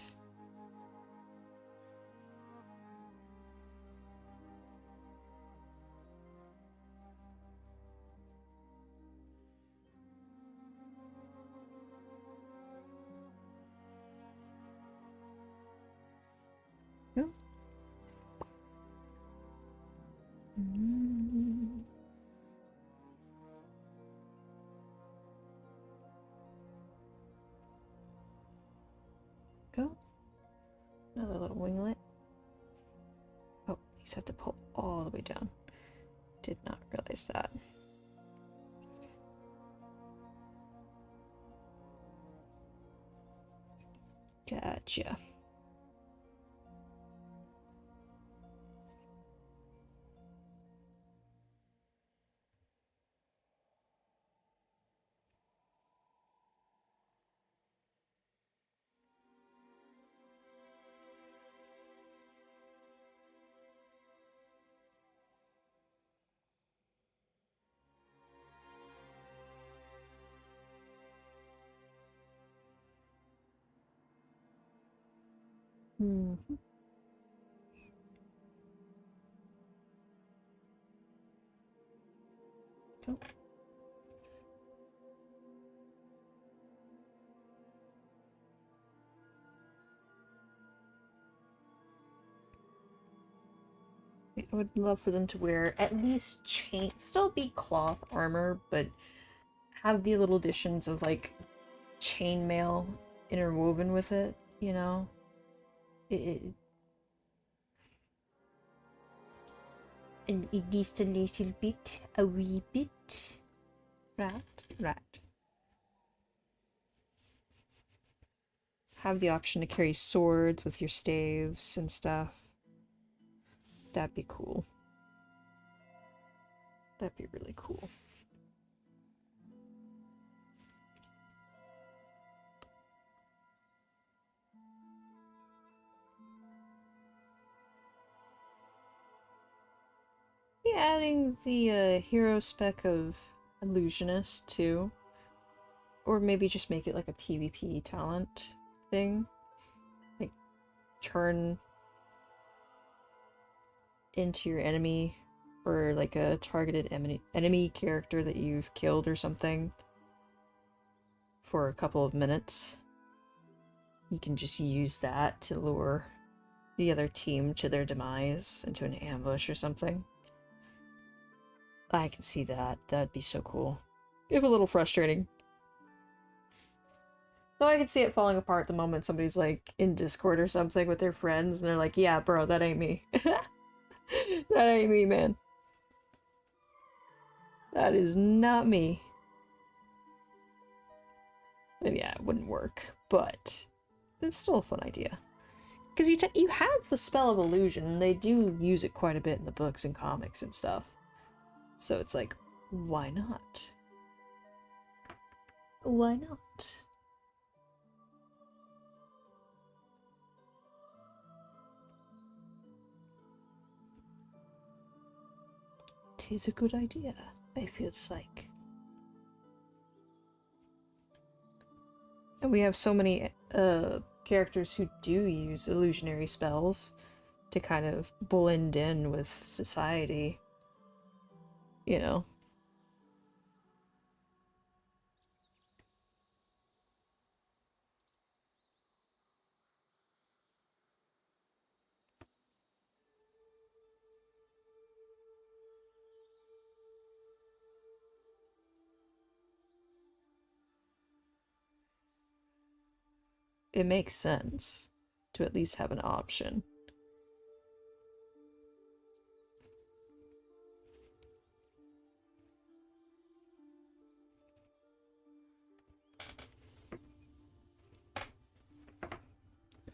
Go. Go. Another little winglet. Oh, these have to pull all the way down. Did not realize that. Gotcha. Mm-hmm. Go. Wait, I would love for them to wear at least chain, still be cloth armor, but have the little additions of like chainmail interwoven with it, you know? It and at least a little bit, a wee bit. Right, right. Have the option to carry swords with your staves and stuff. That'd be cool. That'd be really cool. Yeah, adding the hero spec of illusionist too. Or maybe just make it like a PvP talent thing. Like, turn into your enemy or like a targeted enemy character that you've killed or something for a couple of minutes. You can just use that to lure the other team to their demise, into an ambush or something. I can see that. That'd be so cool. If a little frustrating. Though I can see it falling apart the moment somebody's like in Discord or something with their friends and they're like, yeah, bro, that ain't me. That ain't me, man. That is not me. And yeah, it wouldn't work, but it's still a fun idea. Because you have the spell of illusion, and they do use it quite a bit in the books and comics and stuff. So it's like, why not? Why not? Tis a good idea, I feels like. And we have so many characters who do use illusionary spells to kind of blend in with society. You know? It makes sense to at least have an option.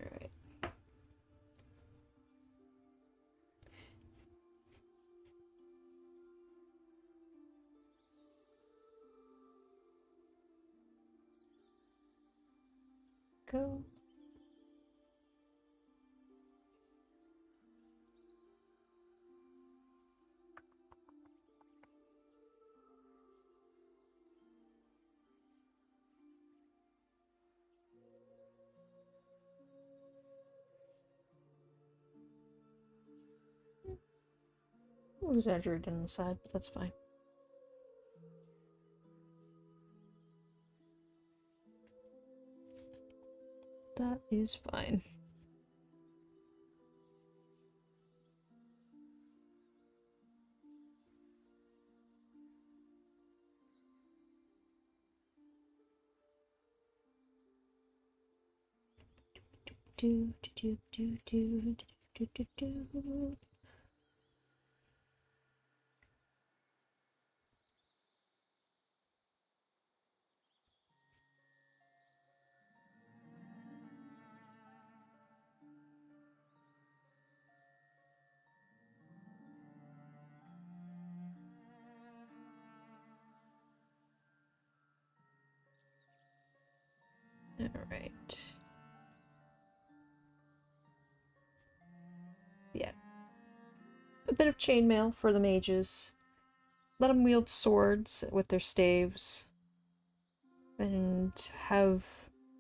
Alright. Go. Exaggerated on the side, but that's fine. That is fine. Do do do do do do do do. Alright. Yeah. A bit of chainmail for the mages. Let them wield swords with their staves. And have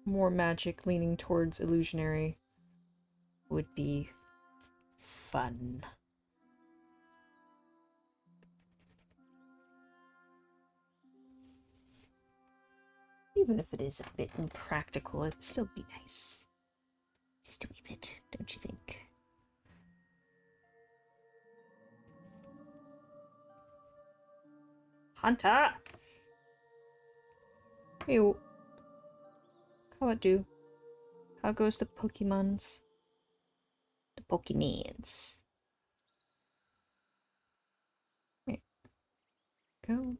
more magic leaning towards illusionary would be fun. Even if it is a bit impractical, it'd still be nice. Just a wee bit, don't you think? Hunter! Hey, how it do? How goes the Pokemons? The Pokémons. Wait, go.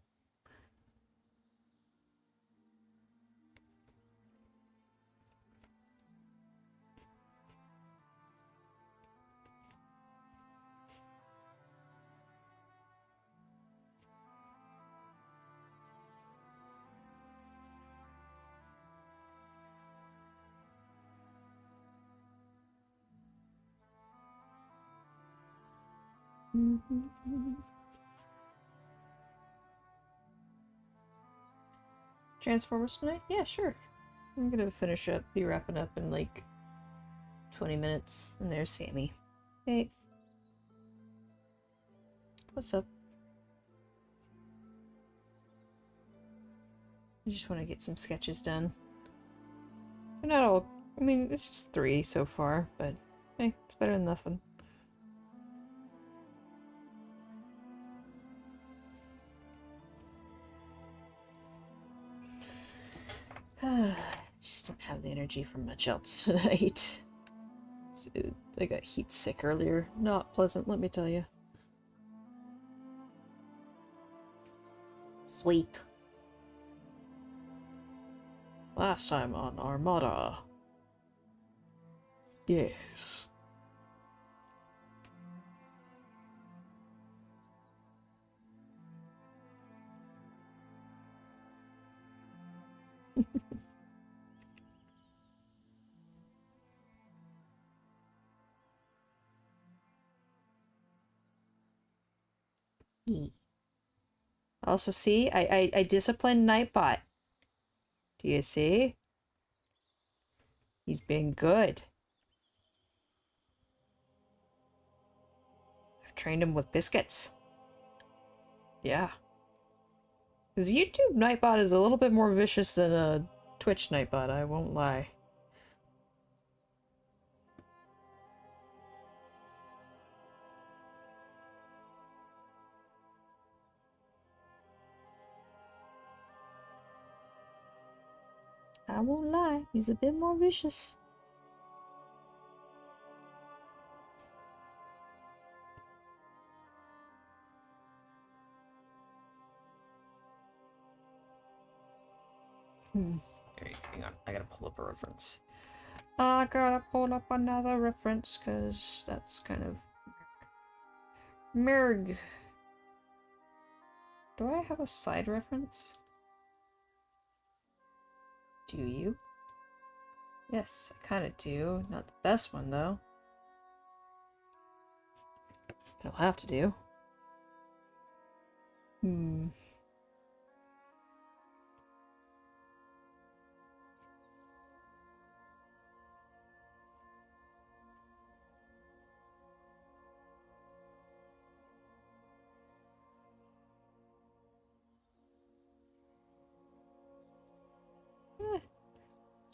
Transformers tonight? Yeah, sure. I'm gonna finish up, be wrapping up in like 20 minutes. And there's Sammy. Hey. What's up? I just want to get some sketches done. They're not all... I mean, it's just 3 so far, but hey, it's better than nothing. Just didn't have the energy for much else tonight. I got heat sick earlier. Not pleasant, let me tell you. Sweet. Last time on Armada. Yes. Also, see, I disciplined Nightbot. Do you see? He's being good. I've trained him with biscuits. Yeah. Because YouTube Nightbot is a little bit more vicious than a Twitch Nightbot, I won't lie. I won't lie, he's a bit more vicious. Alright, hang on, I gotta pull up a reference. I gotta pull up another reference, because that's kind of... Merg. Do I have a side reference? Do you? Yes, I kind of do. Not the best one, though. It'll have to do.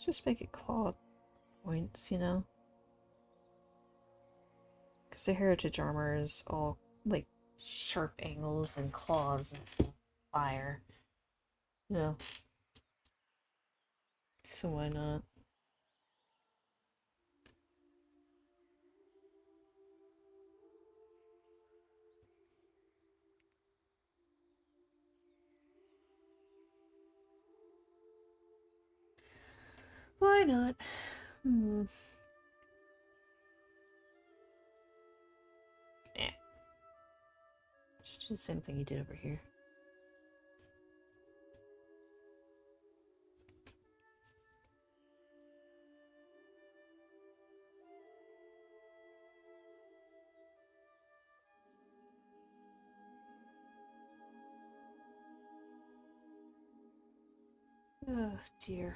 Just make it claw points, you know? Because the heritage armor is all, like, sharp angles and claws and stuff. Fire. No. So why not? Why not? Yeah. Just do the same thing you did over here. Oh, dear.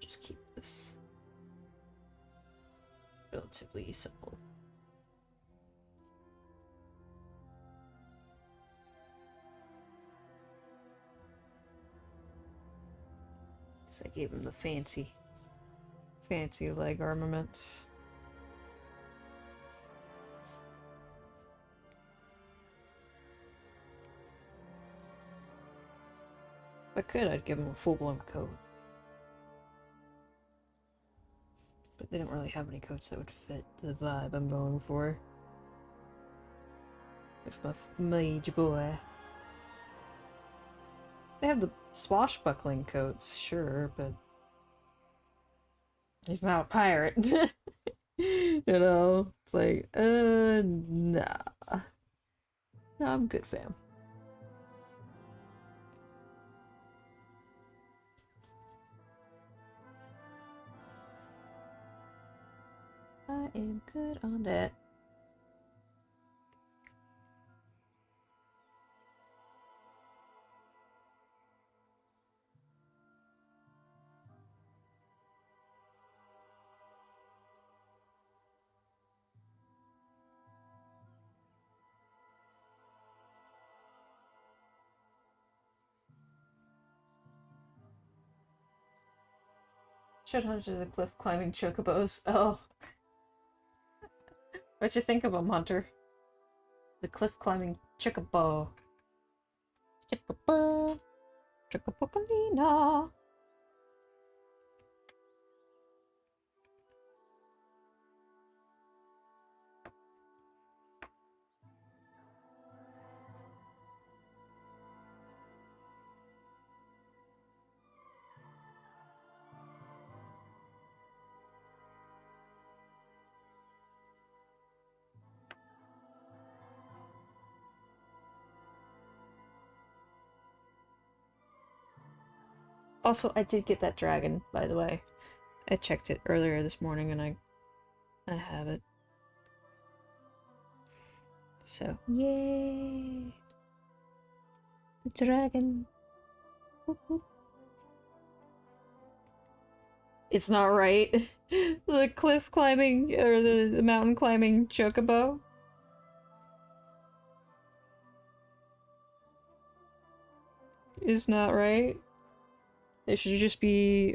just keep this relatively simple. I gave him the fancy leg armaments. If I could, I'd give him a full-blown coat. But they don't really have any coats that would fit the vibe I'm going for. With my mage boy. They have the swashbuckling coats, sure, but he's not a pirate. You know? It's like, nah. No, I'm good, fam. I am good on that. Should Hunter the cliff climbing chocobos. Oh. What'd you think of them, Hunter? The cliff climbing chocobo. Chocobo. Chocobocolina. Also, I did get that dragon, by the way. I checked it earlier this morning and I have it. So, yay! The dragon. Whoop, whoop. It's not right. The cliff climbing, or the mountain climbing chocobo. Is not right. They should just be,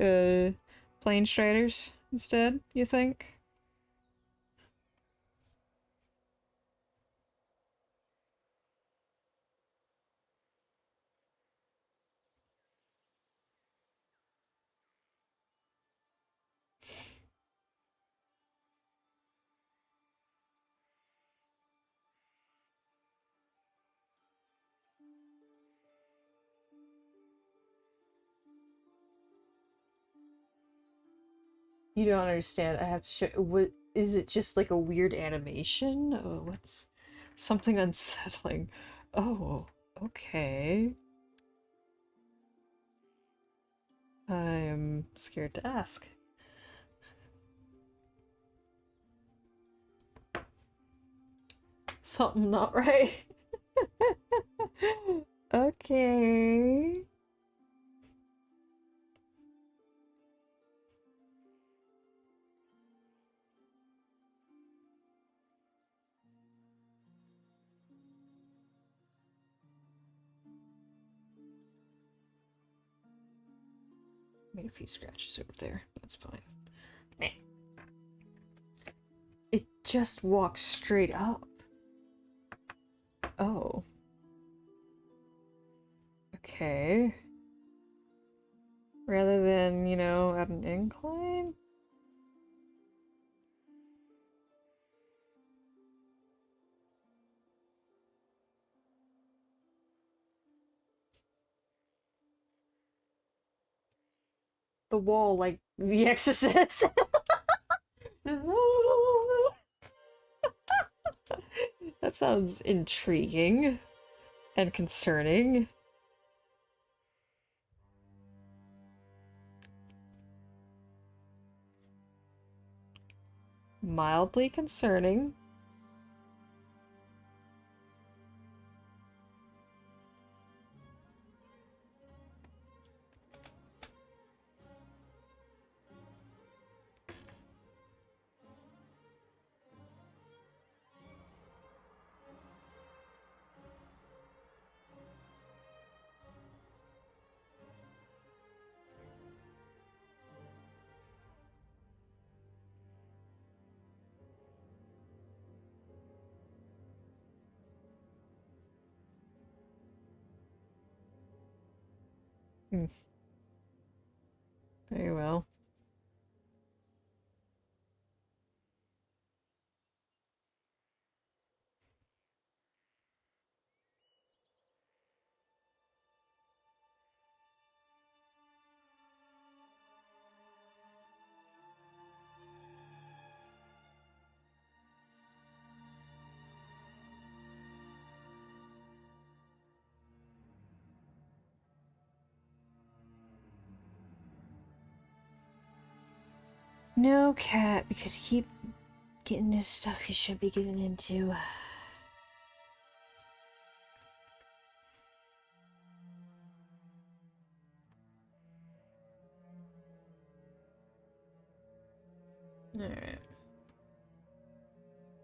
plane striders instead, you think? You don't understand. I have to show. What is it? Just like a weird animation? Oh, what's something unsettling? Oh, okay. I'm scared to ask. Something not right. Okay. Made a few scratches over there. That's fine. Meh. It just walks straight up. Oh. Okay. Rather than, you know, at an incline? The wall, like The Exorcist. That sounds intriguing and concerning. Mildly concerning. Hmm. Very well. No, cat, because you keep getting into stuff you should be getting into. Alright.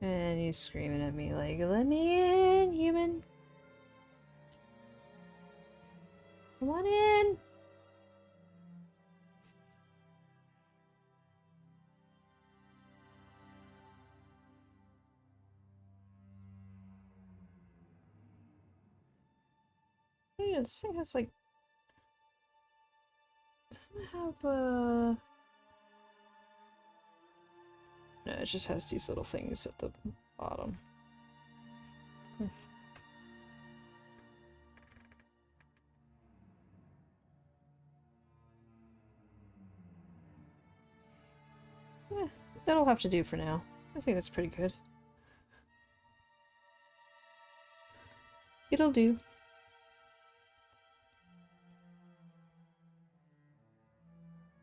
And he's screaming at me like, let me in, human! Come on in! Oh yeah, this thing has like... Doesn't it have No, it just has these little things at the bottom. Eh, that'll have to do for now. I think that's pretty good. It'll do.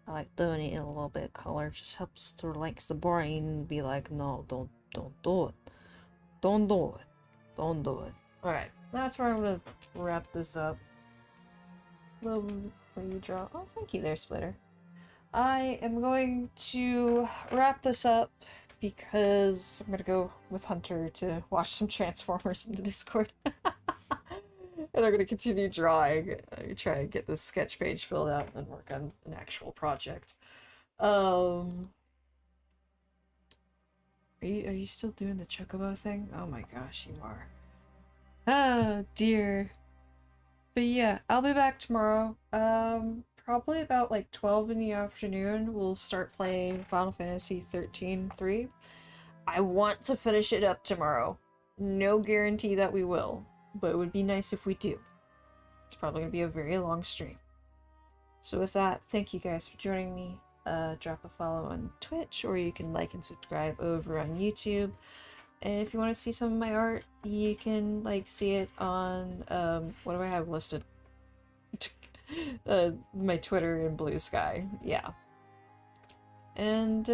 I like throwing it in a little bit of color. It just helps to relax the brain and be like, no, don't do it. Don't do it. Don't do it. Alright, that's where I'm gonna wrap this up. Will you draw? Oh, thank you there, Splitter. I am going to wrap this up because I'm gonna go with Hunter to watch some Transformers in the Discord. And I'm gonna continue drawing. Try and get this sketch page filled out and then work on an actual project. Are you still doing the Chocobo thing? Oh my gosh, you are. Oh dear. But yeah, I'll be back tomorrow. Probably about like 12 in the afternoon. We'll start playing Final Fantasy 13-3. I want to finish it up tomorrow. No guarantee that we will, but it would be nice if we do. It's probably gonna be a very long stream. So with that, thank you guys for joining me. Drop a follow on Twitch, or you can like and subscribe over on YouTube. And if you want to see some of my art, you can like see it on what do I have listed? My Twitter and Blue Sky. Yeah. And